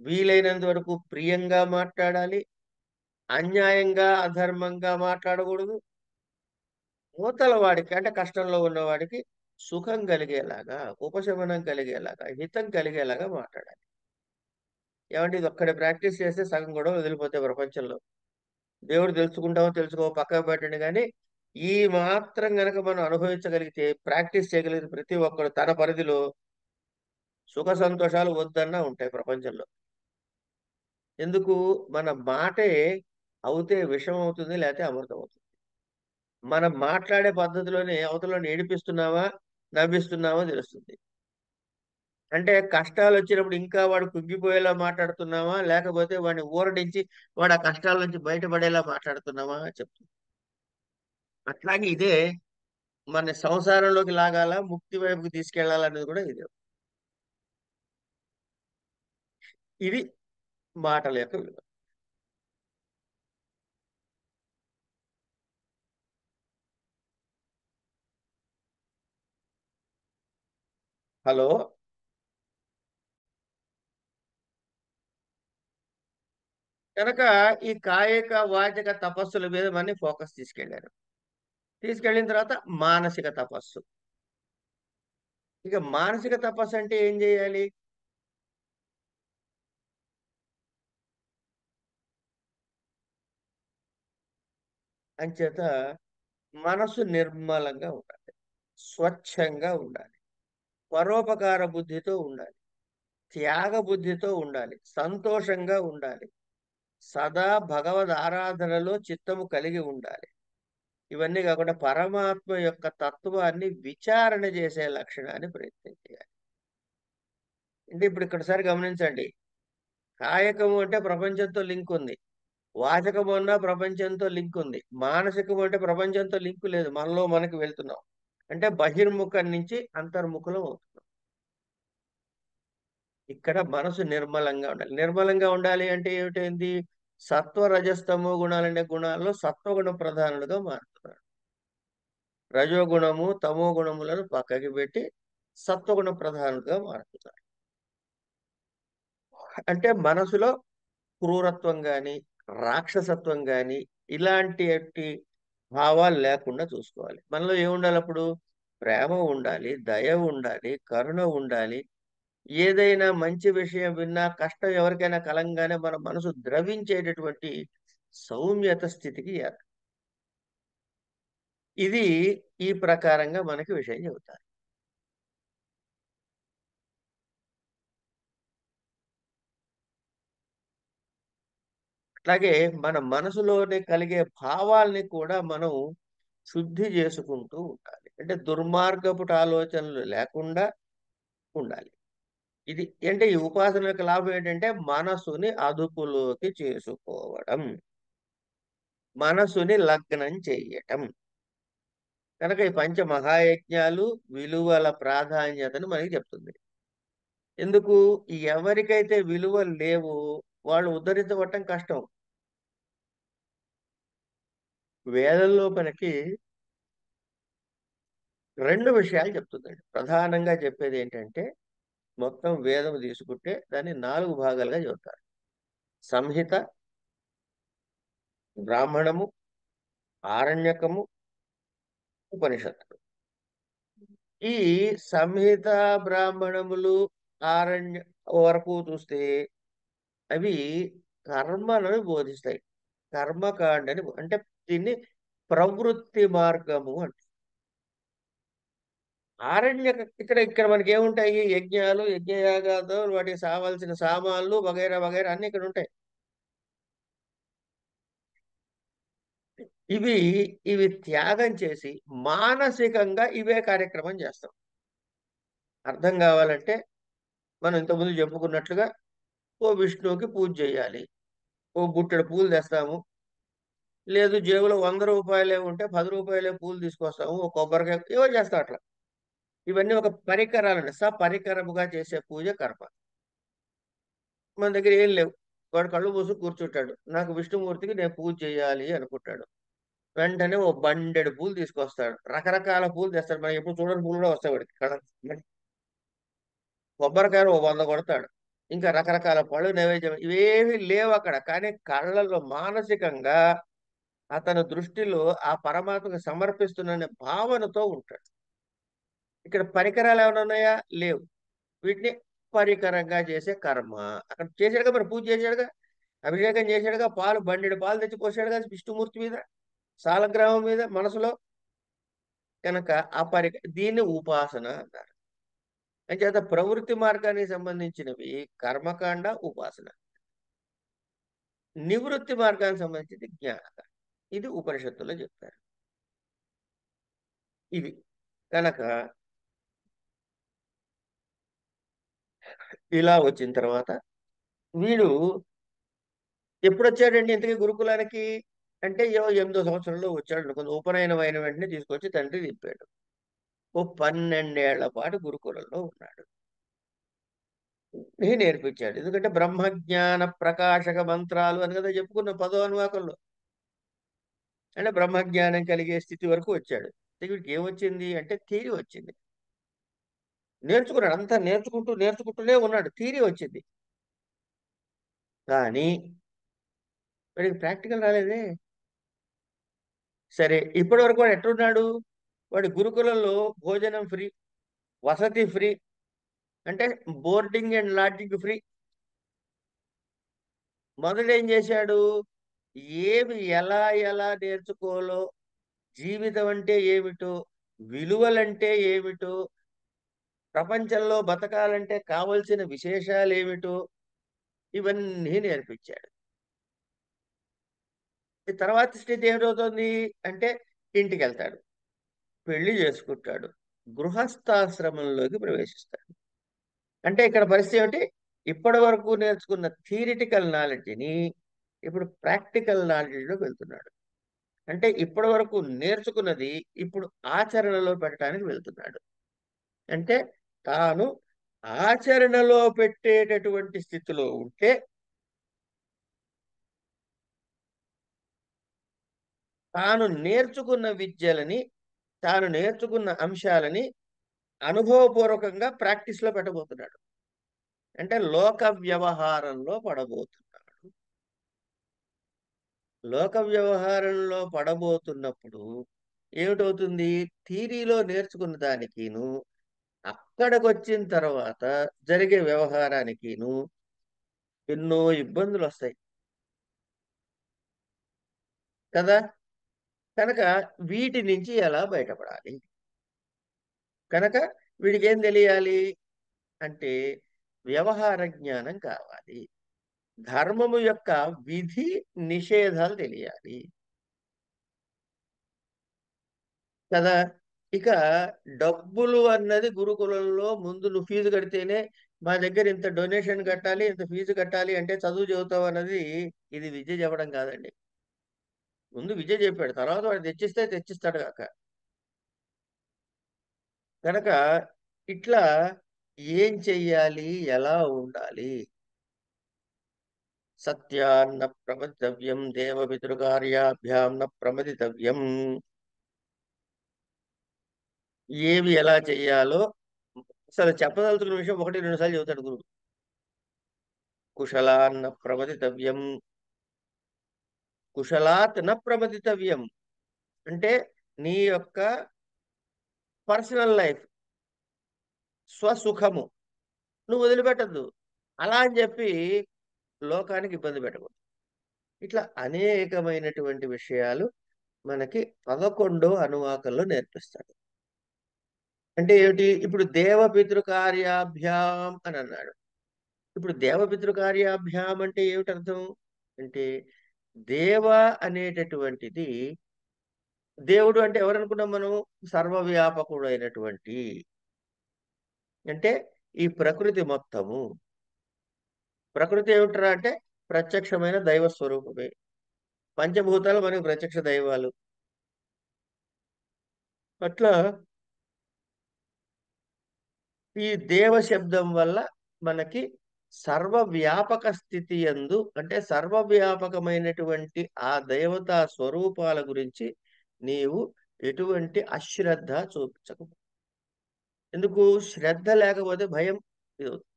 వీలైనంత వరకు ప్రియంగా మాట్లాడాలి. అన్యాయంగా, అధర్మంగా మాట్లాడకూడదు. అవతల వాడికి అంటే కష్టంలో ఉన్నవాడికి సుఖం కలిగేలాగా, ఉపశమనం కలిగేలాగా, హితం కలిగేలాగా మాట్లాడాలి. ఏవండీ ఇదొక్కటి ప్రాక్టీస్ చేస్తే సగం గొడవలు వదిలిపోతాయి ప్రపంచంలో. దేవుడు తెలుసుకుంటామో తెలుసుకోమో పక్కకు పెట్టండి గానీ, ఈ మాత్రం గనక మనం అనుభవించగలిగితే, ప్రాక్టీస్ చేయగలిగితే ప్రతి ఒక్కడు తన పరిధిలో సుఖ సంతోషాలు వద్దన్నా ఉంటాయి ప్రపంచంలో. ఎందుకు? మన మాటే అవుతే విషం అవుతుంది, లేతే అమృతం అవుతుంది. మనం మాట్లాడే పద్ధతిలోనే అవతలోడిని ఏడిపిస్తున్నామా, నవ్విస్తున్నామా తెలుస్తుంది. అంటే కష్టాలొచ్చినప్పుడు ఇంకా వాడు కుంగిపోయేలా మాట్లాడుతున్నామా, లేకపోతే వాడిని ఊరడించి వాడు ఆ కష్టాల నుంచి బయటపడేలా మాట్లాడుతున్నామా చెప్తుంది. అట్లాగే ఇదే మన సంసారంలోకి లాగాలా, ముక్తి వైపుకి తీసుకెళ్ళాలనేది కూడా ఇదే. ఇది మాటల యొక్క విలువ. హలో! కనుక ఈ కాయిక, వాచక తపస్సుల మీద మన్ని ఫోకస్ తీసుకెళ్లారు. తీసుకెళ్ళిన తర్వాత మానసిక తపస్సు. ఇక మానసిక తపస్సంటే ఏం జేయాలి? అంచేత మనసు నిర్మలంగా ఉండాలి. స్వచ్ఛంగా ఉండాలి. పరోపకార బుద్ధితో ఉండాలి. త్యాగ బుద్ధితో ఉండాలి. సంతోషంగా ఉండాలి. సదా భగవద్ ఆరాధనలో చిత్తము కలిగి ఉండాలి. ఇవన్నీ గాకుండా పరమాత్మ యొక్క తత్వాన్ని విచారణ చేసే లక్షణాన్ని ప్రయత్నం చేయాలి. అంటే ఇప్పుడు ఇక్కడసారి గమనించండి. కాయకము అంటే ప్రపంచంతో లింక్ ఉంది. వాచకము అన్నా ప్రపంచంతో లింక్ ఉంది. మానసికం అంటే ప్రపంచంతో లింక్ లేదు. మనలో మనకి వెళ్తున్నాం. అంటే బహిర్ముఖం నుంచి అంతర్ముఖులం అవుతున్నాం. ఇక్కడ మనసు నిర్మలంగా ఉండాలి. నిర్మలంగా ఉండాలి అంటే ఏమిటైంది? సత్వ, రజస్తమో గుణాలనే గుణాల్లో సత్వగుణ ప్రధానులుగా మారుతున్నాడు. రజోగుణము, తమో గుణములను పక్కకి పెట్టి సత్వగుణ ప్రధానులుగా మారుతున్నాడు. అంటే మనసులో క్రూరత్వం గాని, రాక్షసత్వం గాని ఇలాంటి భావాలు లేకుండా చూసుకోవాలి. మనలో ఏముండాలప్పుడు? ప్రేమ ఉండాలి, దయ ఉండాలి, కరుణ ఉండాలి. ఏదైనా మంచి విషయం విన్నా, కష్టం ఎవరికైనా కలంగానే మన మనసు ద్రవించేటటువంటి సౌమ్యత స్థితికి ఇది ఈ ప్రకారంగా మనకి విషయం చెబుతారు. అట్లాగే మన మనసులోనే కలిగే భావాల్ని కూడా మనం శుద్ధి చేసుకుంటూ ఉండాలి. అంటే దుర్మార్గపుటి ఆలోచనలు లేకుండా ఉండాలి. ఇది అంటే ఈ ఉపాసన యొక్క లాభం ఏంటంటే మనసుని అదుపులోకి చేసుకోవడం. మనసుని లగ్నం చెయ్యటం. కనుక ఈ పంచ మహాయజ్ఞాలు విలువల ప్రాధాన్యతను మనకి చెప్తుంది. ఎందుకు? ఎవరికైతే విలువలు లేవో వాళ్ళు ఉద్ధరించబడటం కష్టం. వేదంలో మనకి 2 విషయాలు చెప్తుందండి. ప్రధానంగా చెప్పేదేంటంటే మొత్తం వేదం తీసుకుంటే దాన్ని 4 భాగాలుగా చెబుతారు. సంహిత, బ్రాహ్మణము, ఆరణ్యకము, ఉపనిషత్తులు. ఈ సంహిత, బ్రాహ్మణములు, ఆరణ్య వరకు చూస్తే అవి కర్మలను బోధిస్తాయి. కర్మకాండని అంటే దీన్ని ప్రవృత్తి మార్గము అంటారు. ఇక్కడ ఇక్కడ మనకేముంటాయి? యజ్ఞాలు, యజ్ఞయాగాదు వాటికి కావాల్సిన సామాన్లు వగైరా వగైరా అన్నీ ఇక్కడుంటాయి. ఇవి, ఇవి త్యాగం చేసి మానసికంగా ఇవే కార్యక్రమం చేస్తాం. అర్థం కావాలంటే మనం ఇంతకుముందు చెప్పుకున్నట్లుగా ఓ విష్ణువుకి పూజ చేయాలి. ఓ బుట్టెడు పూలు తెస్తాము. లేదు జేబులో రూ. 100 ఉంటే రూ. 10 పూలు తీసుకొస్తాము. ఓ కొబ్బరికాయ ఏవో చేస్తాం అట్లా. ఇవన్నీ ఒక పరికరాలండి. సపరికరముగా చేసే పూజ కర్మ. మన దగ్గర ఏం లేవు. వాడు కళ్ళు మూసుకొని కూర్చుంటాడు. నాకు విష్ణుమూర్తికి నేను పూజ చేయాలి అనుకుంటాడు. వెంటనే ఓ బండెడు పూలు తీసుకొస్తాడు. రకరకాల పూలు తెస్తాడు. మనం ఎప్పుడు చూడని పూలు కూడా వస్తాయి వాడికి. కొబ్బరికాయలు ఓ 100 కొడతాడు. ఇంకా రకరకాల పళ్ళు నైవేద్యం ఇవేవి లేవు అక్కడ. కానీ కళ్ళల్లో మానసికంగా అతని దృష్టిలో ఆ పరమాత్మకు సమర్పిస్తున్నానే భావనతో ఉంటాడు. ఇక్కడ పరికరాలు ఏమైనా ఉన్నాయా? లేవు. వీటిని పరికరంగా చేసే కర్మ. అక్కడ చేశాడుగా, మరి పూజ చేశాడుగా, అభిషేకం చేశాడుగా, పాలు బండెడు పాలు తెచ్చి పోసాడుగా విష్ణుమూర్తి మీద, సాలగ్రామం మీద మనసులో. కనుక ఆ దీన్ని ఉపాసన అన్నారు. అంచేత ప్రవృత్తి మార్గానికి సంబంధించినవి కర్మకాండ, ఉపాసన. నివృత్తి మార్గానికి సంబంధించింది జ్ఞానకాండ. ఇది ఉపనిషత్తులో చెప్తారు. ఇవి కనుక ఇలా వచ్చిన తర్వాత వీడు ఎప్పుడు వచ్చాడండి ఇంతకీ గురుకులానికి? అంటే 8వ సంవత్సరంలో వచ్చాడు అనుకుంది. ఉపనయనం అయిన వెంటనే తీసుకొచ్చి తండ్రి దింపాడు. ఓ 12 ఏళ్ల పాటు గురుకులంలో ఉన్నాడు. నేర్పించాడు. ఎందుకంటే బ్రహ్మజ్ఞాన ప్రకాశక మంత్రాలు అని కదా చెప్పుకున్న 10వ అనువాకంలో. అంటే బ్రహ్మజ్ఞానం కలిగే స్థితి వరకు వచ్చాడు. వీడికి ఏమొచ్చింది అంటే థియరీ వచ్చింది. నేర్చుకున్నాడు. అంతా నేర్చుకుంటూనే ఉన్నాడు. థియరీ వచ్చింది. కానీ వాడికి ప్రాక్టికల్ రాలేదే. సరే, ఇప్పటి వరకు వాడు ఎట్లున్నాడు? వాడి గురుకులంలో భోజనం ఫ్రీ, వసతి ఫ్రీ, అంటే బోర్డింగ్ అండ్ లాడ్జింగ్ ఫ్రీ. మొదట ఏం చేశాడు? ఏమి ఎలా ఎలా నేర్చుకోవాలో, జీవితం అంటే ఏమిటో, విలువలంటే ఏమిటో, ప్రపంచంలో బతకాలంటే కావలసిన విశేషాలు ఏమిటో ఇవన్నీ నేర్పించాడు. ఈ తర్వాత స్థితి ఏమిటవుతుంది అంటే ఇంటికి వెళ్తాడు, పెళ్లి చేసుకుంటాడు, గృహస్థాశ్రమంలోకి ప్రవేశిస్తాడు. అంటే ఇక్కడ పరిస్థితి ఏమిటి? ఇప్పటి వరకు నేర్చుకున్న థియరిటికల్ నాలెడ్జ్ని ఇప్పుడు ప్రాక్టికల్ నాలెడ్జ్లోకి వెళ్తున్నాడు. అంటే ఇప్పటి వరకు నేర్చుకున్నది ఇప్పుడు ఆచరణలో పెట్టడానికి వెళ్తున్నాడు. అంటే తాను ఆచరణలో పెట్టేటటువంటి స్థితిలో ఉంటే తాను నేర్చుకున్న విద్యలని, తాను నేర్చుకున్న అంశాలని అనుభవపూర్వకంగా ప్రాక్టీస్లో పెట్టబోతున్నాడు. అంటే లోక వ్యవహారంలో పడబోతున్నాడు. లోక వ్యవహారంలో పడబోతున్నప్పుడు ఏమిటవుతుంది? థియరీలో నేర్చుకున్న దానికిను అక్కడికి వచ్చిన తర్వాత జరిగే వ్యవహారానికిను ఎన్నో ఇబ్బందులు వస్తాయి కదా. కనుక వీటి నుంచి ఎలా బయటపడాలి? కనుక వీడికి ఏం తెలియాలి అంటే వ్యవహార జ్ఞానం కావాలి. ధర్మము యొక్క విధి నిషేధాలు తెలియాలి కదా. ఇక డబ్బులు అన్నది గురుకులంలో ముందు నువ్వు ఫీజు కడితేనే, మా దగ్గర ఇంత డొనేషన్ కట్టాలి, ఇంత ఫీజు కట్టాలి అంటే చదువు చదువుతావు అన్నది ఇది విద్య చెప్పడం కాదండి. ముందు విద్య చెప్పాడు, తర్వాత వాడు తెచ్చిస్తే తెచ్చిస్తాడు కాక. కనుక ఇట్లా ఏం చెయ్యాలి, ఎలా ఉండాలి? సత్యాన్న ప్రమదితవ్యం దేవ పితృకార్యాభ్యాం న ప్రమదితవ్యం. ఏవి ఎలా చెయ్యాలో అసలు చెప్పదలుచుకున్న విషయం 1, 2 సార్లు చెబుతాడు గురువు. కుశలాన్న ప్రమదితవ్యం, కుశలాత్ న ప్రమదితవ్యం. అంటే నీ యొక్క పర్సనల్ లైఫ్, స్వసుఖము నువ్వు వదిలిపెట్టద్దు. అలా అని చెప్పి లోకానికి ఇబ్బంది పెట్టకూడదు. ఇట్లా అనేకమైనటువంటి విషయాలు మనకి 11వ అనువాకంలో నేర్పిస్తాడు. అంటే ఏమిటి? ఇప్పుడు దేవపితృ కార్యాభ్యాం అని అన్నాడు. ఇప్పుడు దేవపితృ కార్యాభ్యాం అంటే ఏమిటి అర్థం? అంటే దేవ అనేటటువంటిది, దేవుడు అంటే ఎవరనుకున్నాం మనం? సర్వవ్యాపకుడు అయినటువంటి, అంటే ఈ ప్రకృతి మొత్తము. ప్రకృతి ఏమిట్రా అంటే ప్రత్యక్షమైన దైవ స్వరూపమే. పంచభూతాలు మనకి ప్రత్యక్ష దైవాలు. అట్లా ఈ దేవ శబ్దం వల్ల మనకి సర్వవ్యాపక స్థితి యందు అంటే సర్వవ్యాపకమైనటువంటి ఆ దేవతా స్వరూపాల గురించి నీవు ఎటువంటి అశ్రద్ధ చూపించకు. ఎందుకు? శ్రద్ధ లేకపోతే భయం ఇదవుతుంది.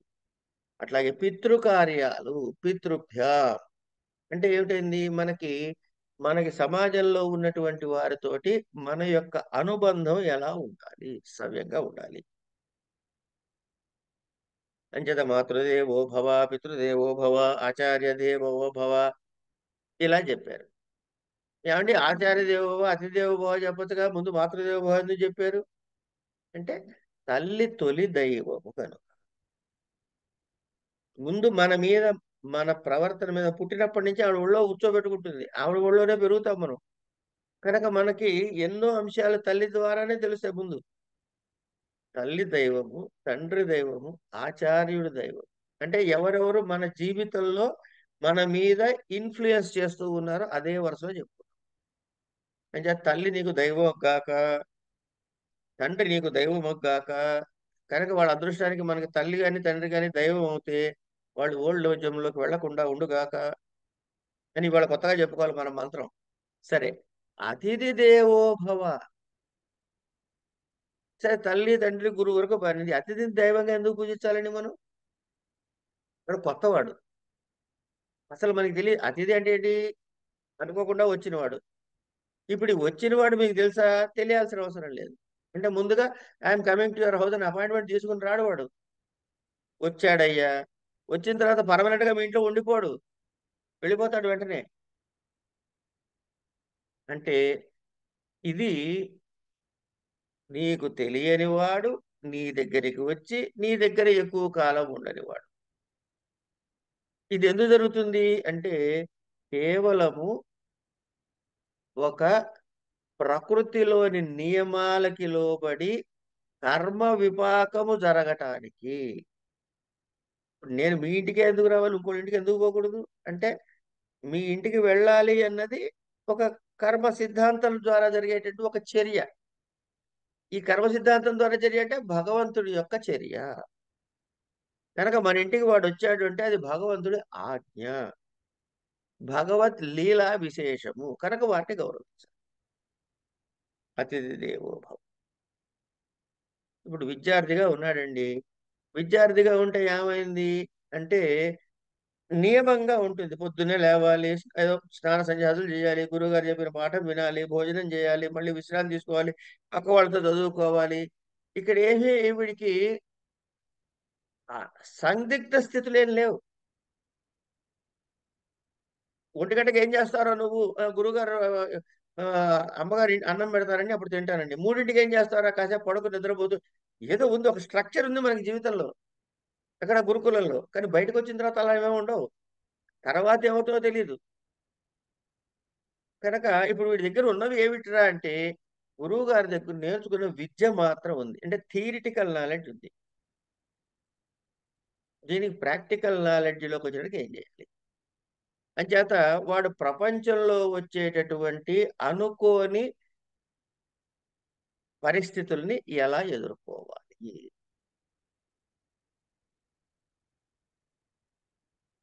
అట్లాగే పితృకార్యాలు, పితృభ్య అంటే ఏమిటైంది? మనకి సమాజంలో ఉన్నటువంటి వారితోటి మన యొక్క అనుబంధం ఎలా ఉండాలి? సవ్యంగా ఉండాలి. అంచేత మాతృదేవో భవ, పితృదేవో భవ, ఆచార్య దేవో భవ ఇలా చెప్పారు. ఏవండీ ఆచార్య దేవో భవ, అతిథి దేవో భవ చెప్పొచ్చుగా, ముందు మాతృదేవో భవ ఎందుకు చెప్పారు? అంటే తల్లి తొలి దైవము కనుక. ముందు మన ప్రవర్తన మీద పుట్టినప్పటి నుంచి ఆవిడ ఒళ్ళో కూర్చోబెట్టుకుంటుంది. ఆవిడ ఒళ్ళోనే పెరుగుతాం మనం. కనుక మనకి ఎన్నో అంశాలు తల్లి ద్వారానే తెలుస్తాయి ముందు. తల్లి దైవము, తండ్రి దైవము, ఆచార్యుడు దైవం. అంటే ఎవరెవరు మన జీవితంలో మన మీద ఇన్‌ఫ్లూయెన్స్ చేస్తూ ఉన్నారో అదే వరుసలో చెప్పుకుంటాం. అంచేత తల్లి నీకు దైవమొగ్గాక, తండ్రి నీకు దైవమొగ్గాక, కనుక వాళ్ళ అదృష్టానికి మనకి తల్లి గాని, తండ్రి గాని దైవం అవుతే, వాళ్ళు ఓల్డ్ ఏజ్‌లోకి వెళ్ళకుండా ఉండుగాక అని ఇవాళ కొత్తగా చెప్పుకోవాలి మనం మంత్రం. సరే. అతిథి దేవో భవ. సరే తల్లి, తండ్రి, గురువు వరకు బానే అతిథిని దైవంగా ఎందుకు పూజించాలండి మనం? వాడు కొత్తవాడు. అసలు మనకి అతిథి అంటే ఏంటి? అనుకోకుండా వచ్చినవాడు. ఇప్పుడు ఈ వచ్చినవాడు మీకు తెలుసా? తెలియాల్సిన అవసరం లేదు. అంటే ముందుగా I am coming to your house అని అపాయింట్‌మెంట్ తీసుకొని రాడు వాడు. వచ్చాడయ్యా! వచ్చిన తర్వాత పర్మనెంట్‌గా మీ ఇంట్లో ఉండిపోడు. వెళ్ళిపోతాడు వెంటనే. అంటే ఇది నీకు తెలియని వాడు నీ దగ్గరికి వచ్చి నీ దగ్గర ఎక్కువ కాలం ఉండనివాడు. ఇది ఎందుకు జరుగుతుంది అంటే కేవలము ఒక ప్రకృతిలోని నియమాలకి లోబడి కర్మ విపాకము జరగటానికి. నేను మీ ఇంటికే ఎందుకు రావాలి? ఇంకోళ్ళ ఇంటికి ఎందుకు పోకూడదు? అంటే మీ ఇంటికి వెళ్ళాలి అన్నది ఒక కర్మ సిద్ధాంతం ద్వారా జరిగేటటువంటి ఒక చర్య. ఈ కర్మ సిద్ధాంతం ద్వారా చర్య అంటే భగవంతుడి యొక్క చర్య. కనుక మన ఇంటికి వాడొచ్చాడు అంటే అది భగవంతుడి ఆజ్ఞ. భగవత్ లీలా విశేషము. కనుక వాటిని గౌరవించాలి. అతిథి దేవో భవ. ఇప్పుడు విద్యార్థిగా ఉన్నాడండి. విద్యార్థిగా ఉంటే ఏమైంది? అంటే నియమంగా ఉంటుంది. పొద్దున్నే లేవాలి, ఏదో స్నాన సంధ్యాదులు చేయాలి, గురువుగారు చెప్పిన పాఠం వినాలి, భోజనం చేయాలి, మళ్ళీ విశ్రాంతి తీసుకోవాలి, పక్క వాళ్ళతో చదువుకోవాలి. ఇక్కడ ఏమీ వీడికి సందిగ్ధ స్థితులేం లేవు. 1 గంటకి ఏం చేస్తావురా నువ్వు? గురువుగారు అమ్మగారు అన్నం పెడతారండి అప్పుడు తింటానండి. 3కి ఏం చేస్తావురా? కాసేపు పడుకొని నిద్రపోతూ ఏదో ఉంది. ఒక స్ట్రక్చర్ ఉంది మనకి జీవితంలో. ఎక్కడ గురుకులంలో. కానీ బయటకొచ్చిన తర్వాత అలా ఏమి ఉండవు. తర్వాత ఏమవుతుందో తెలీదు. కనుక ఇప్పుడు వీడి దగ్గర ఉన్నవి ఏమిటిరా అంటే, గురువుగారి దగ్గర నేర్చుకున్న విద్య మాత్రం ఉంది. అంటే థియరిటికల్ నాలెడ్జ్ ఉంది. దీనికి ప్రాక్టికల్ నాలెడ్జ్‌లోకొచ్చేటప్పటికి ఏం చేయాలి? అంచేత వాడు ప్రపంచంలో వచ్చేటటువంటి అనుకోని పరిస్థితుల్ని ఎలా ఎదుర్కోవాలి?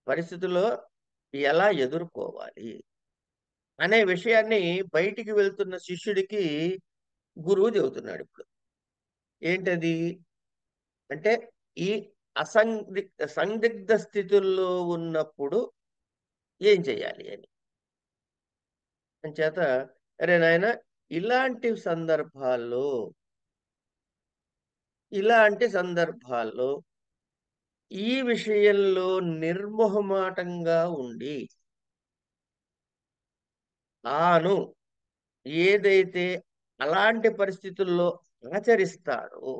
పరిస్థితుల్లో ఎలా ఎదుర్కోవాలి? అనే విషయాన్ని బయటికి వెళ్తున్న శిష్యుడికి గురువు చెబుతున్నాడిప్పుడు. ఏంటది? అంటే ఈ సందిగ్ధ స్థితుల్లో ఉన్నప్పుడు ఏం చేయాలి అని. అంచేత అరే నాయనా ఇలాంటి సందర్భాల్లో, ఇలాంటి సందర్భాల్లో ఈ విషయంలో నిర్మొహమాటంగా ఉండి, తాను ఏదైతే అలాంటి పరిస్థితుల్లో ఆచరిస్తాడో,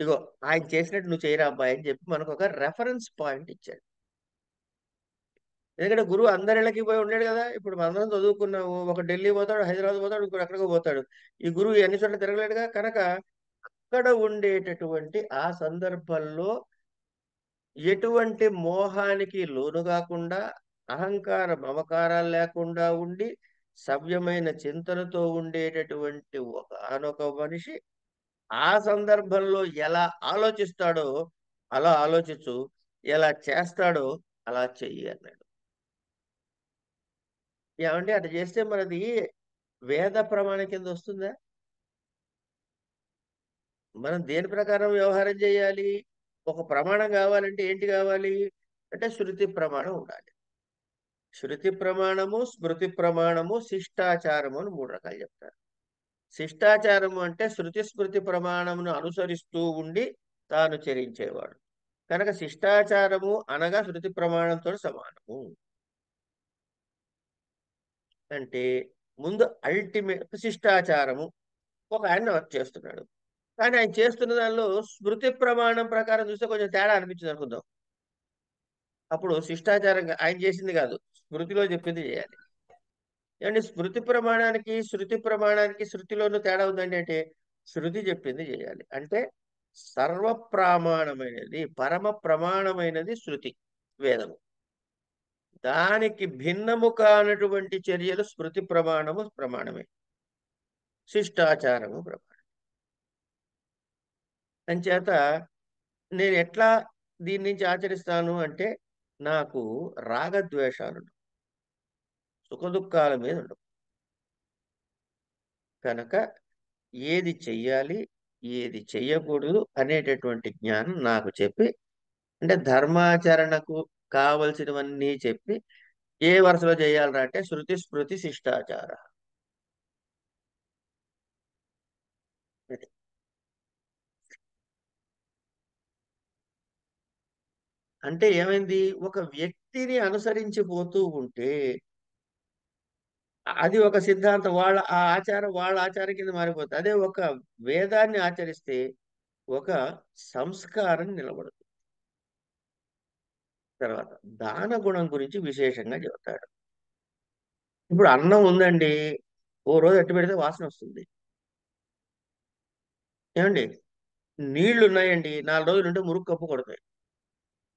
ఇగో ఆయన చేసినట్టు నువ్వు చేయరా అబ్బాయి అని చెప్పి మనకొక రెఫరెన్స్ పాయింట్ ఇచ్చాడు. ఎందుకంటే గురువు అందరిళ్ళకి పోయి ఉండలేడు గదా! ఇప్పుడు మనందరం చదువుకున్నాము. ఒకడు ఢిల్లీ పోతాడు, హైదరాబాద్ పోతాడు, ఇంకోడు ఎక్కడికో పోతాడు. ఈ గురువు అన్ని చోట్ల తిరగలేడుగా. కనుక అక్కడ ఉండేటటువంటి ఆ సందర్భంలో ఎటువంటి మోహానికి లోను గాకుండా, అహంకార మమకారాలు లేకుండా ఉండి, సవ్యమైన చింతనతో ఉండేటటువంటి ఒకానొక మనిషి ఆ సందర్భంలో ఎలా ఆలోచిస్తాడో అలా ఆలోచించు. ఎలా చేస్తాడో అలా చెయ్యి అన్నాడు. ఏమంటే అట్లా చేస్తే మనది వేద ప్రమాణం కింద వస్తుందా? మనం దేని ప్రకారం వ్యవహారం చేయాలి? ఒక ప్రమాణం కావాలంటే ఏంటి కావాలి? అంటే శృతి ప్రమాణం ఉండాలి. శృతి ప్రమాణము, స్మృతి ప్రమాణము, శిష్టాచారము అని 3 రకాలు చెప్తారు. శిష్టాచారము అంటే శృతి స్మృతి ప్రమాణమును అనుసరిస్తూ ఉండి తాను చరించేవాడు. కనుక శిష్టాచారము అనగా శృతి ప్రమాణంతో సమానము. అంటే ముందు అల్టిమేట్ శిష్టాచారము ఒక ఆయన చేస్తున్నాడు. కానీ ఆయన చేస్తున్న దానిలో స్మృతి ప్రమాణం ప్రకారం చూస్తే కొంచెం తేడా అనిపించింది అనుకుందాం. అప్పుడు శిష్టాచారంగా ఆయన చేసింది కాదు, స్మృతిలో చెప్పింది చేయాలి. ఏమంటే స్మృతి ప్రమాణానికి శృతి ప్రమాణానికి శృతిలోనూ తేడా ఉందండి అంటే శృతి చెప్పింది చేయాలి. అంటే సర్వ ప్రమాణమైనది, పరమ ప్రమాణమైనది శృతి, వేదము. దానికి భిన్నము కానటువంటి చర్యలు స్మృతి ప్రమాణము ప్రమాణమే, శిష్టాచారము ప్రమాణం. అంచేత నేను ఎట్లా దీని నుంచి ఆచరిస్తాను అంటే నాకు రాగద్వేషాలు ఉండవు, సుఖదుఖాల మీద ఉండవు. కనుక ఏది చెయ్యాలి, ఏది చెయ్యకూడదు అనేటటువంటి జ్ఞానం నాకు చెప్పి, అంటే ధర్మాచరణకు కావలసినవన్నీ చెప్పి ఏ వరుసలో చేయాలరా అంటే శృతి స్మృతి శిష్టాచార. ఇది. అంటే ఏమైంది, ఒక వ్యక్తిని అనుసరించి పోతూ ఉంటే అది ఒక సిద్ధాంతం, వాళ్ళ ఆ ఆచారం వాళ్ళ ఆచారం కింద మారిపోతుంది. అదే ఒక వేదాన్ని ఆచరిస్తే ఒక సంస్కారం నిలబడుతుంది. తర్వాత దాన గుణం గురించి విశేషంగా చెబుతాడు. ఇప్పుడు అన్నం ఉందండి, ఓ రోజు అట్టు పెడితే వాసన వస్తుంది. ఏమండి, నీళ్లు ఉన్నాయండి, 4 రోజులు ఉంటే మురుగు కప్పు కొడతాయి.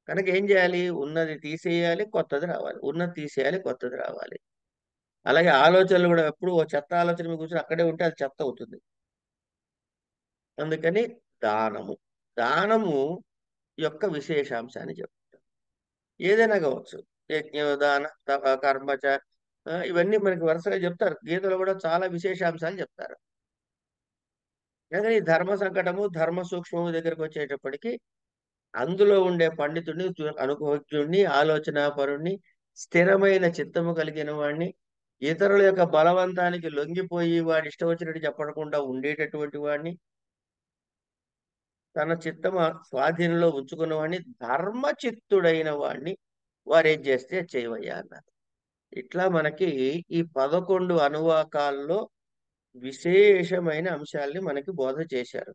కనుక ఏం చేయాలి? ఉన్నది తీసేయాలి, కొత్తది రావాలి. ఉన్నది తీసేయాలి, కొత్తది రావాలి. అలాగే ఆలోచనలు కూడా ఎప్పుడు ఓ చెత్త ఆలోచన మీద కూర్చొని అక్కడే ఉంటే అది చెత్త అవుతుంది. అందుకని దానము, దానము యొక్క విశేషాంశాన్ని చెప్తారు. ఏదైనా కావచ్చు, యజ్ఞ దాన కర్మచ, ఇవన్నీ మనకి వరుసగా చెప్తారు. గీతలో కూడా చాలా విశేషాంశాలు చెప్తారు. కానీ ఈ ధర్మ సంకటము ధర్మ సూక్ష్మము దగ్గరకు వచ్చేటప్పటికి అందులో ఉండే పండితుడిని, అనుభవజ్ఞుడిని, ఆలోచనాపరుణ్ణి, స్థిరమైన చిత్తము కలిగిన వాడిని, ఇతరుల యొక్క బలవంతానికి లొంగిపోయి వాడి ఇష్టం వచ్చినట్టు చెప్పకుండా ఉండేటటువంటి వాడిని, తన చిత్తము స్వాధీనంలో ఉంచుకున్న వాడిని, ధర్మచిత్తుడైన వాడిని వారేం చేస్తే చేయవయ్యా అన్నారు. ఇట్లా మనకి ఈ 11 అనువాకాల్లో విశేషమైన అంశాల్ని మనకి బోధ చేశారు.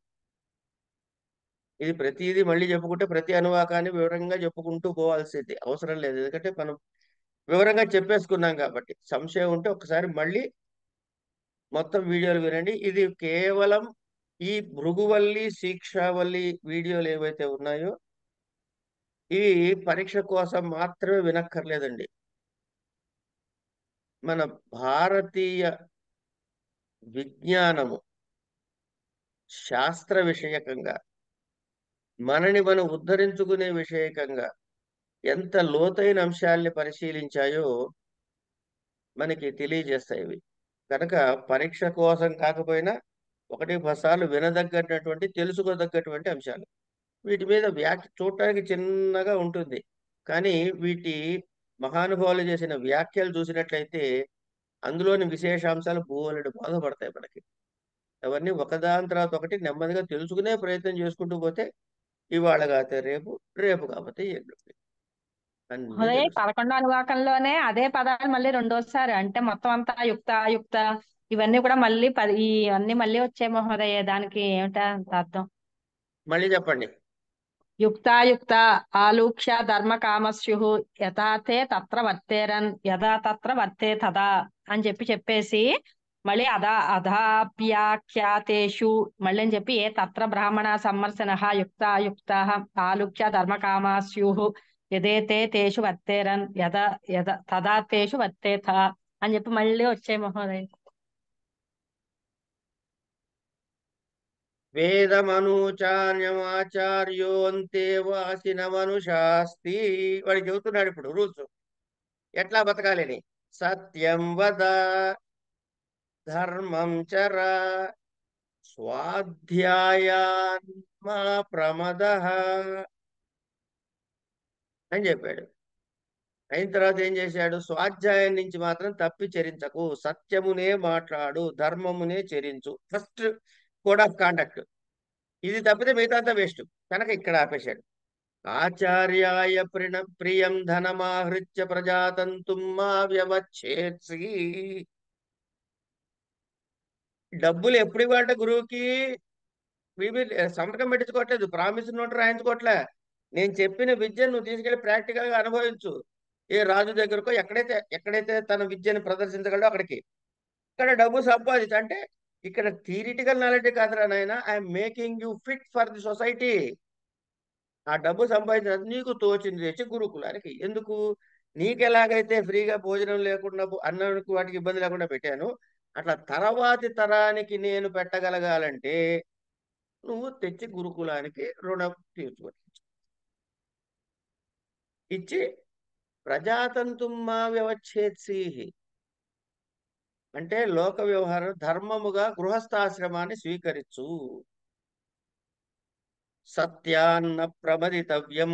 ఇది ప్రతిదీ మళ్ళీ చెప్పుకుంటే ప్రతి అనువాకాన్ని వివరంగా చెప్పుకుంటూ పోవాల్సింది అవసరం లేదు. ఎందుకంటే మనం వివరంగా చెప్పేసుకున్నాం కాబట్టి. సంశయం ఉంటే ఒకసారి మళ్ళీ మొత్తం వీడియోలు వినండి. ఇది కేవలం ఈ భృగువల్లి, శిక్షావల్లి వీడియోలు ఏవైతే ఉన్నాయో ఇవి పరీక్ష కోసం మాత్రమే వినక్కర్లేదండి. మన భారతీయ విజ్ఞానము శాస్త్ర విషయకంగా మనని మనం ఉద్ధరించుకునే విషయకంగా ఎంత లోతైన అంశాల్ని పరిశీలించాయో మనకి తెలియజేస్తాయి ఇవి. కనుక పరీక్ష కోసం కాకపోయినా 1, 10 సార్లు వినదగ్గటువంటి, తెలుసుకోదగ్గటువంటి అంశాలు. వీటి మీద చూడటానికి చిన్నగా ఉంటుంది. కానీ వీటి మహానుభావులు చేసిన వ్యాఖ్యలు చూసినట్లయితే అందులోని విశేషాంశాలు బోలెడు బోధపడతాయి మనకి. అవన్నీ ఒకదాని తర్వాత ఒకటి నెమ్మదిగా తెలుసుకునే ప్రయత్నం చేసుకుంటూ పోతే ఇవాళ కాకపోతే రేపు, రేపు కాకపోతే ఎల్లుండి అన్నీ అదే తెలుస్తాయి. 11 అనువాకంలోనే అదే పదాలు మళ్ళీ రెండోసారి అంటే మొత్తం అంతా యుక్త అయుక్త ఇవన్నీ కూడా మళ్ళీ ఇవన్నీ మళ్ళీ వచ్చాయి మహోదయ. దానికి ఏమిటా అర్థం? మళ్ళీ చెప్పండి. యుక్తాయుక్త ఆలూక్ష్య ధర్మ కామస్యు యథాతే తత్ర వర్తేరన్ యథా తత్ర వర్తే తదా అని చెప్పేసి మళ్ళీ అధాప్యాఖ్యాతేషు మళ్ళీ అని చెప్పి ఏ తత్ర బ్రాహ్మణ సమ్మర్శన యుక్తాయుక్త ఆలూక్ష్య ధర్మ కామాస్యు యథేతే తేషు వర్తేరన్ యథ తదా తేషు వర్తేత అని చెప్పి మళ్ళీ వచ్చాయి మహోదయ. వేదమనూచార్యమాచార్యోంతే వాసిన మనుషాస్తి. వాడు చెబుతున్నాడు ఇప్పుడు రూల్స్ ఎట్లా బతకాలని. సత్యం వద, ధర్మం చర, స్వాధ్యాయాన్మా ప్రమద అని చెప్పాడు. అయిన తర్వాత ఏం చేశాడు? స్వాధ్యాయం నుంచి మాత్రం తప్పి చరించకు, సత్యమునే మాట్లాడు, ధర్మమునే చరించు. ఫస్ట్ కోడ్ ఆఫ్ కాండక్ట్ ఇది. తప్పితే మిగతా అంతా వేస్ట్. కనుక ఇక్కడ ఆపేశాడు. ఆచార్యాయ ప్రియం ధనమాహృత్య ప్రజాతంతుం మా వ్యవచ్ఛేత్సి. డబ్బులు ఎప్పుడు ఇవ్వాలంటే గురువుకి సంతకం పెట్టించుకోవట్లేదు, ప్రామిస్ నోట్ రాయించుకోవట్లే. నేను చెప్పిన విద్యను నువ్వు తీసుకెళ్లి ప్రాక్టికల్ గా అనుభవించు. ఏ రాజు దగ్గరకో ఎక్కడైతే ఎక్కడైతే తన విద్యను ప్రదర్శించగలడో అక్కడికి. ఇక్కడ డబ్బు సంపాదించు అంటే ఇక్కడ థియరిటికల్ నాలెడ్జ్ కాదురా నాయన, I'm making you fit for the society. ఆ డబ్బు సంపాదించినందుకు నీకు తోచింది తెచ్చి గురుకులానికి. ఎందుకు? నీకెలాగైతే ఫ్రీగా భోజనం లేకుండా అన్నానికి వాటికి ఇబ్బంది లేకుండా పెట్టాను, అట్లా తర్వాతి తరానికి నేను పెట్టగలగాలంటే నువ్వు తెచ్చి గురుకులానికి రుణం తీర్చుకోవచ్చు. ఇచ్చి ప్రజాతంతుమ్మా వ్యవచ్ఛేత్సి అంటే లోక వ్యవహారం ధర్మముగా గృహస్థాశ్రమాన్ని స్వీకరించు. సత్యాన్న ప్రమదితవ్యం.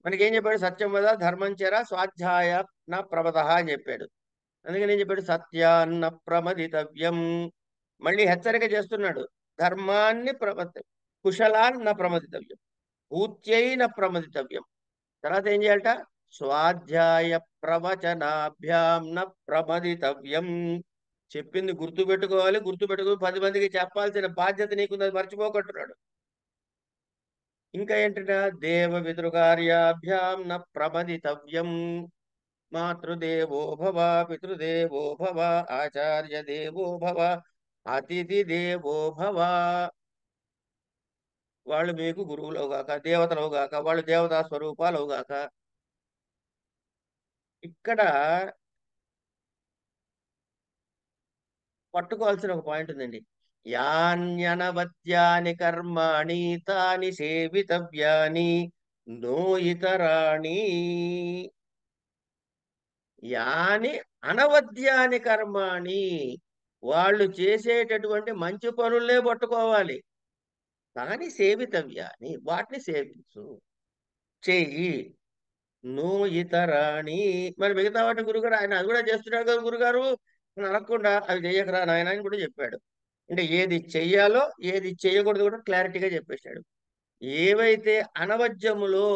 మనకేం చెప్పాడు? సత్యం వద, ధర్మం చెర, స్వాధ్యాయ నా ప్రమద అని చెప్పాడు. అందుకని ఏం చెప్పాడు? సత్యాన్న ప్రమదితవ్యం. మళ్ళీ హెచ్చరిక చేస్తున్నాడు. ధర్మాన్ని కుశలాన్న ప్రమదితవ్యం, భూత్యైన ప్రమదితవ్యం. తర్వాత ఏం చేయాలట? స్వాధ్యాయ ప్రవచనాభ్యాం న ప్రమదితవ్యం. చెప్పింది గుర్తుపెట్టుకోవాలి, గుర్తుపెట్టుకుని 10 మందికి చెప్పాల్సిన బాధ్యత నీకుంది, అది మర్చిపోకుంటున్నాడు. ఇంకా ఏంటంట? దేవ పితృకార్యాభ్యాం న ప్రమదితవ్యం. మాతృదేవో భవ, పితృదేవో భవ, ఆచార్య దేవో భవ, అతిథి దేవో భవ. వాళ్ళు మీకు గురువులవుగాక, దేవతలవుగాక, వాళ్ళు దేవతా స్వరూపాలవుగాక. ఇక్కడ పట్టుకోవాల్సిన ఒక పాయింట్ ఉందండి. యాన్యనవద్యాని కర్మాణి తాని సేవితవ్యాని నో ఇతరాణి. యాని అనవద్యాని కర్మాణి, వాళ్ళు చేసేటటువంటి మంచి పనులే పట్టుకోవాలి. కానీ సేవితవ్యాని, వాటిని సేవించు, చెయ్యి. నో ఇతరాణి. మరి మిగతా వాటిని గురుగారు ఆయన అది కూడా చేస్తున్నాడు కదా గురుగారు అని అనకుండా అవి చెయ్యకరా నాయన అని కూడా చెప్పాడు. అంటే ఏది చెయ్యాలో ఏది చేయకూడదు కూడా క్లారిటీగా చెప్పేశాడు. ఏవైతే అనవద్యములో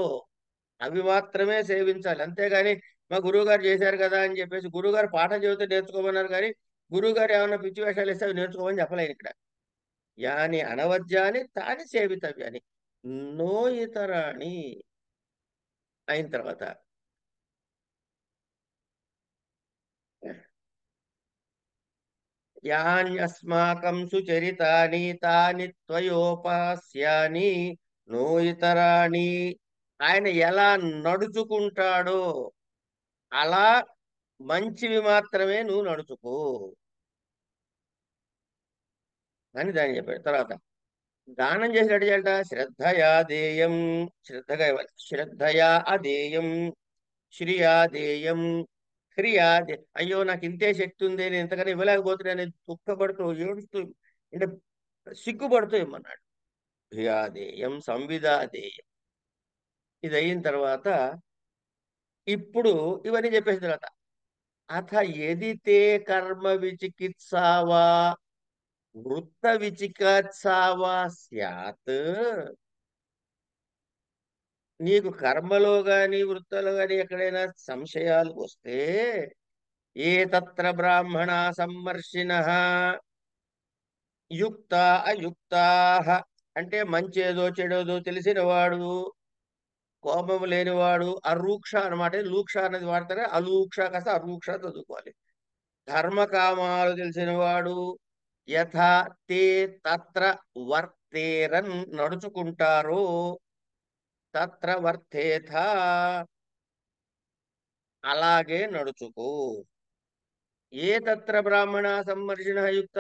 అవి మాత్రమే సేవించాలి. అంతేగాని మా గురువు గారు చేశారు కదా అని చెప్పేసి గురువుగారు పాఠం చెబితే నేర్చుకోమన్నారు, కానీ గురువు గారు ఏమన్నా పిచ్చి వేషాలు ఇస్తే అవి నేర్చుకోమని చెప్పలేదు ఇక్కడ. యాని అనవద్యాని తాని సేవితవ్యాని నో ఇతరాణి అయిన తర్వాత యాన్యస్మాకం సుచరితాని తాని త్వయోపాస్యాని నో ఇతరాణి. ఆయన ఎలా నడుచుకుంటాడో అలా మంచివి మాత్రమే నువ్వు నడుచుకో అని దాన్ని చెప్పాడు. తర్వాత దానం చేసినట్టు చేయాలట. శ్రద్ధయా దేయం, శ్రద్ధగా ఇవ్వాలి. శ్రద్ధయా అదేయం, శ్రియాదేయం, క్రియాదే. అయ్యో నాకు ఇంతే శక్తి ఉంది, నేను ఇంతకన్నా ఇవ్వలేకపోతున్నాను దుఃఖపడుతూ ఏడుస్తూ అంటే సిగ్గుపడుతూ ఇమ్మన్నాడు. క్రియాదేయం, సంవిదాదేయం. ఇది అయిన తర్వాత ఇప్పుడు ఇవన్నీ చెప్పేసిన తర్వాత అథ ఎదితే కర్మ విచికిత్సావా వృత్త విచికిత్సావా స్యాత్. నీకు కర్మలో గాని వృత్తంలో గాని ఎక్కడైనా సంశయాలు వస్తే ఏ తత్ర బ్రాహ్మణ సమ్మర్షిణ యుక్త అయుక్తా అంటే మంచేదో చెడేదో తెలిసిన వాడు, కోపము లేనివాడు, అరూక్ష అనమాట. లూక్ష అనేది వాడతారు, అలూక్ష కాస్త అరూక్ష చదువుకోవాలి. ధర్మకామాలు తెలిసిన వాడు యథా తే తత్ర వర్తేరన్ నడుచుకుంటారో తత్ర వర్తేథ అలాగే నడుచుకో. ఏ తత్ర బ్రాహ్మణ సమ్మర్షిణ యుక్త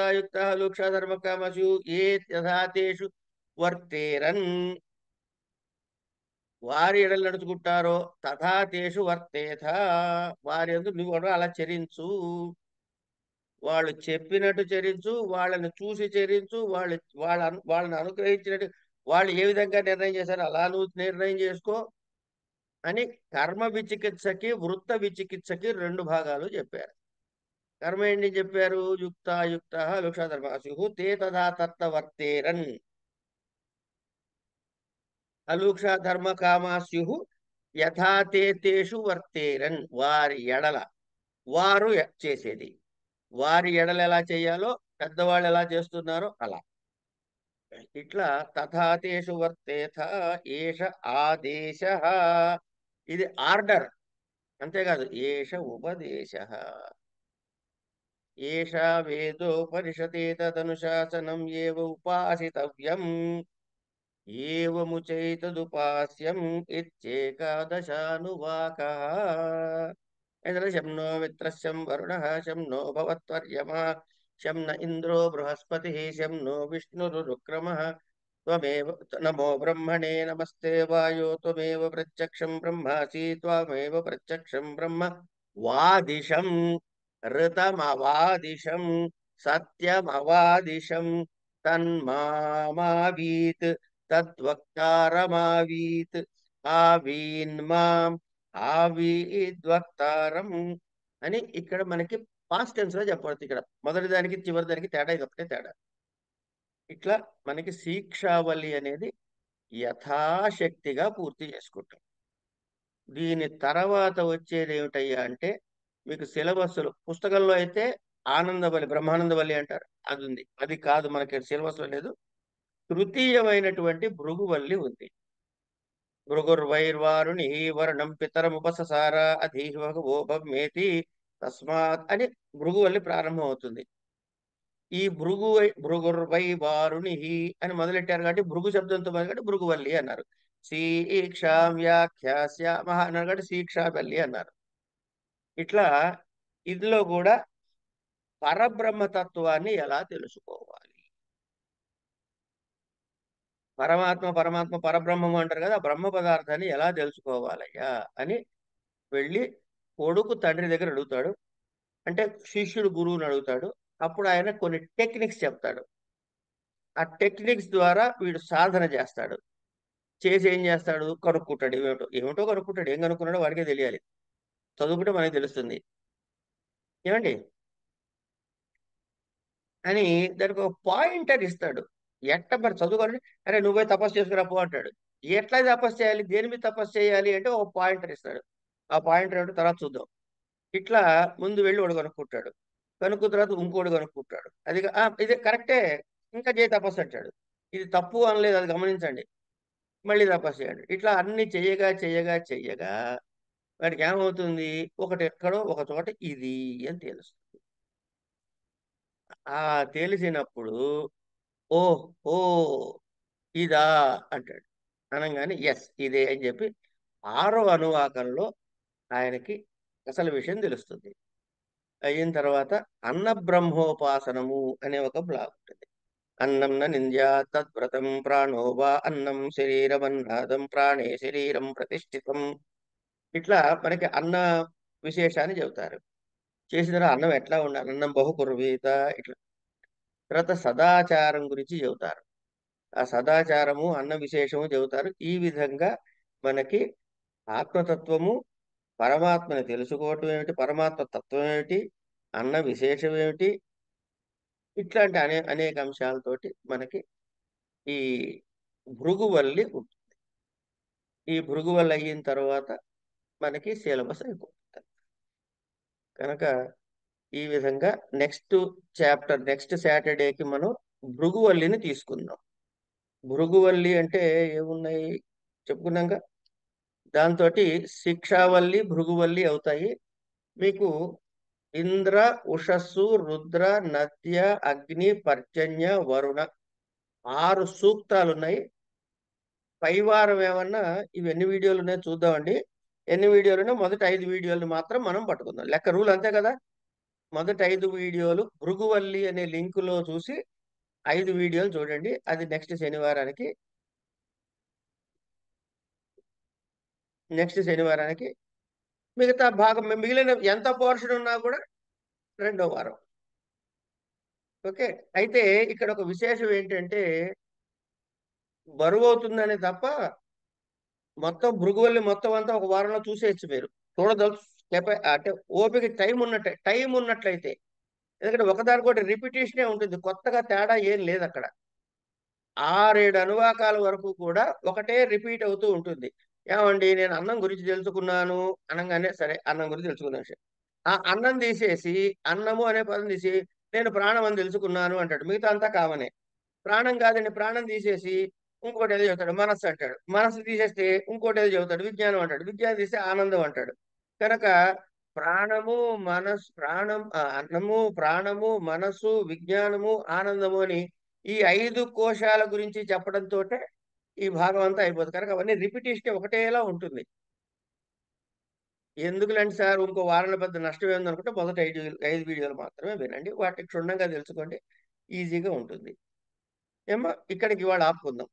లోక్ష ధర్మ కామసు ఏ యథాతేషు వర్తేరన్, వారి ఎడలు నడుచుకుంటారో తథాతేషు వర్తేథ, వారి యందు నువ్వు కూడా అలా చరించు. వాళ్ళు చెప్పినట్టు చరించు, వాళ్ళని చూసి చరించు, వాళ్ళని అనుగ్రహించినట్టు వాళ్ళు ఏ విధంగా నిర్ణయం చేశారో అలా నువ్వు నిర్ణయం చేసుకో అని కర్మ విచికిత్సకి వృత్త విచికిత్సకి రెండు భాగాలు చెప్పారు. కర్మ ఏంటి చెప్పారు? యుక్త లోక్షధర్మాసు తే తథా తత్త వర్తేరన్, అలూక్ష ధర్మ కామాస్యు యథా తే తేషు వర్తేరన్, వారి ఎడల వారు చేసేది, వారి ఎడల ఎలా చేయాలో పెద్దవాళ్ళు ఎలా చేస్తున్నారో అలా, ఇట్లా తథాతేషు వర్తేథ ఏష ఆదేశ, ఇది ఆర్డర్, అంతేకాదు ఏష ఉపదేశ, ఏషా వేదోపనిషతే తదనుశాసనం ఏవ ఉపాసితవ్యం ఏవముచైతదుపాస్యం ఇత్యేకాదశానువాకః. శం నో మిత్రశం వరుణః శం నో భవత్వర్యమా శం న ఇంద్రో బృహస్పతిః శం నో విష్ణురుక్రమः త్వమేవ నమో బ్రహ్మణే నమస్తే వాయో త్వమేవ ప్రత్యక్షం బ్రహ్మాసి త్వమేవ ప్రత్యక్షం బ్రహ్మ వాదిశం ఋతమవాదిశం సత్యమవాదిశం తన్మామావీత్ తద్వక్తారమావీత్ ఆవీన్మాం ఆవీద్వక్తారం అని ఇక్కడ మనకి పాస్ట్ టెన్స్ లో చెప్పవచ్చు. ఇక్కడ మొదటి దానికి చివరి దానికి తేడా, ఇది ఒకటే తేడా. ఇట్లా మనకి శిక్షావళి అనేది యథాశక్తిగా పూర్తి చేసుకుంటాం. దీని తర్వాత వచ్చేది ఏమిటయ్యా అంటే, మీకు సిలబస్లు పుస్తకంలో అయితే ఆనందవల్లి బ్రహ్మానందవల్లి అంటారు, అది ఉంది. అది కాదు, మనకి సిలబస్ లో లేదు. తృతీయమైనటువంటి భృగువల్లి ఉంది. భృగుర్వైర్వారుణి వర్ణం పితరముపససార అధీహో భవ్మేతి తస్మాత్ అని భృగువల్లి ప్రారంభం అవుతుంది. ఈ భృగుర్వై వారుణి అని మొదలెట్టారు కాబట్టి భృగు శబ్దంతో మొదలు కాబట్టి భృగువల్లి అన్నారు. శీక్షాం వ్యాఖ్యాస్యామః అన్నారు కాబట్టి శీక్షావల్లి అన్నారు. ఇట్లా ఇందులో కూడా పరబ్రహ్మతత్వాన్ని ఎలా తెలుసుకోవాలి, పరమాత్మ పరమాత్మ పరబ్రహ్మము అంటారు కదా, ఆ బ్రహ్మ పదార్థాన్ని ఎలా తెలుసుకోవాలయ్యా అని వెళ్ళి కొడుకు తండ్రి దగ్గర అడుగుతాడు. అంటే శిష్యుడు గురువుని అడుగుతాడు. అప్పుడు ఆయన కొన్ని టెక్నిక్స్ చెప్తాడు. ఆ టెక్నిక్స్ ద్వారా వీడు సాధన చేస్తాడు. చేసి ఏం చేస్తాడు? కనుక్కుంటాడు. ఏమిటో ఏమిటో కనుక్కుంటాడు. ఏం కనుక్కున్నాడో వాడికే తెలియాలి. చదువుకుంటే మనకి తెలుస్తుంది ఏమండి అని. దానికి ఒక పాయింటర్ ఇస్తాడు. ఎట్ట మరి చదువుకోవాలని, అరే నువ్వే తపస్సు చేసుకురా పో అంటాడు. ఎట్లా తపస్సు చేయాలి, దేని మీద తపస్సు చేయాలి అంటే ఒక పాయింటర్ ఇస్తాడు. ఆ పాయింటర్ ఏమిటో తర్వాత చూద్దాం. ఇట్లా ముందు వెళ్ళి వాడు కనుక్కుంటాడు. కనుక్కున్న తర్వాత ఇంకోటి కనుక్కుంటాడు. అది ఇది కరెక్టే, ఇంకా చేయి తపస్సు అంటాడు. ఇది తప్పు అనలేదు, అది గమనించండి. మళ్ళీ తపస్సు చేయండి. ఇట్లా అన్ని చెయ్యగా చెయ్యగా చెయ్యగా వాడికి ఏమవుతుంది? ఒకటి ఎక్కడో ఒక చోట ఇది అని తెలుస్తుంది. ఆ తెలిసినప్పుడు ఓ ఓ ఇదా అంటాడు. అనగానే ఎస్ ఇదే అని చెప్పి 6వ అనువాకంలో ఆయనకి అసలు విషయం తెలుస్తుంది. అయిన తర్వాత అన్న బ్రహ్మోపాసనము అనే ఒక బ్లాగ్ ఉంటుంది. అన్నం న నింద్యా తద్వ్రతం ప్రాణో వా అన్నం శరీరమన్నాదం ప్రాణే శరీరం ప్రతిష్ఠితం. ఇట్లా మనకి అన్న విశేషాన్ని చెబుతారు. చేసిన తర్వాత అన్నం ఎట్లా ఉండాలి, అన్నం బహుకుర్వీత, ఇట్లా. తర్వాత సదాచారం గురించి చెబుతారు. ఆ సదాచారము అన్న విశేషము చెబుతారు. ఈ విధంగా మనకి ఆత్మతత్వము, పరమాత్మని తెలుసుకోవటం ఏమిటి, పరమాత్మ తత్వం ఏమిటి, అన్న విశేషం ఏమిటి, ఇట్లాంటి అనేక అంశాలతోటి మనకి ఈ భృగువల్లి ఉంటుంది. ఈ భృగువల్లి అయిన తర్వాత మనకి సిలబస్ అయిపోతుంది. కనుక ఈ విధంగా నెక్స్ట్ చాప్టర్ నెక్స్ట్ సాటర్డేకి మనం భృగువల్లిని తీసుకుందాం. భృగువల్లి అంటే ఏమున్నాయి చెప్పుకున్నాక, దాంతో శిక్షావల్లి భృగువల్లి అవుతాయి. మీకు ఇంద్ర, ఉషస్సు, రుద్ర, నద్య, అగ్ని, పర్జన్య, వరుణ 6 సూక్తాలు ఉన్నాయి. పై వారం ఏమన్నా ఇవి ఎన్ని వీడియోలు ఉన్నాయో చూద్దామండి. ఎన్ని వీడియోలు ఉన్నాయో మొదటి 5 వీడియోలు మాత్రం మనం పట్టుకుందాం. లెక్క రూల్ అంతే కదా. మొదటి 5 వీడియోలు భృగువల్లి అనే లింకులో చూసి 5 వీడియోలు చూడండి. అది నెక్స్ట్ శనివారానికి మిగతా భాగం మిగిలిన ఎంత పోర్షన్ ఉన్నా కూడా రెండో వారం. ఓకే. అయితే ఇక్కడ ఒక విశేషం ఏంటంటే బరువు అవుతుందనే తప్ప మొత్తం భృగువల్లి మొత్తం అంతా ఒక వారంలో చూసేయచ్చు మీరు. అంటే ఓపిక టైం ఉన్నట్లయితే. ఎందుకంటే ఒకదానికొకటి రిపిటేషనే ఉంటుంది. కొత్తగా తేడా ఏం లేదక్కడ. 6, 7 అనువాకాల వరకు కూడా ఒకటే రిపీట్ అవుతూ ఉంటుంది. ఏమండి నేను అన్నం గురించి తెలుసుకున్నాను అనంగానే సరే అన్నం గురించి తెలుసుకున్న విషయం. ఆ అన్నం తీసేసి అన్నము అనే పదం తీసి నేను ప్రాణం అని తెలుసుకున్నాను అంటాడు. మిగతా అంతా కామనే. ప్రాణం కాదండి ప్రాణం తీసేసి ఇంకోటేదో చెబుతాడు. మనస్సు అంటాడు. మనస్సు తీసేస్తే ఇంకోటేదో చెబుతాడు. విజ్ఞానం అంటాడు. విజ్ఞానం తీస్తే ఆనందం అంటాడు. కనుక అన్నము, ప్రాణము, మనస్సు, విజ్ఞానము, ఆనందము అని ఈ 5 కోశాల గురించి చెప్పడంతోటే ఈ భాగం అంతా అయిపోతుంది. కనుక అవన్నీ రిపిటేషన్ ఒకటేలా ఉంటుంది. ఎందుకులేండి సార్ ఇంకో వారంలో పెద్ద నష్టం ఏముందనుకుంటే మొదటి 5 వీడియోలు మాత్రమే వినండి. వాటిని క్షుణ్ణంగా తెలుసుకోండి. ఈజీగా ఉంటుంది. ఏమో ఇక్కడికి ఇవాళ ఆపుకుందాం.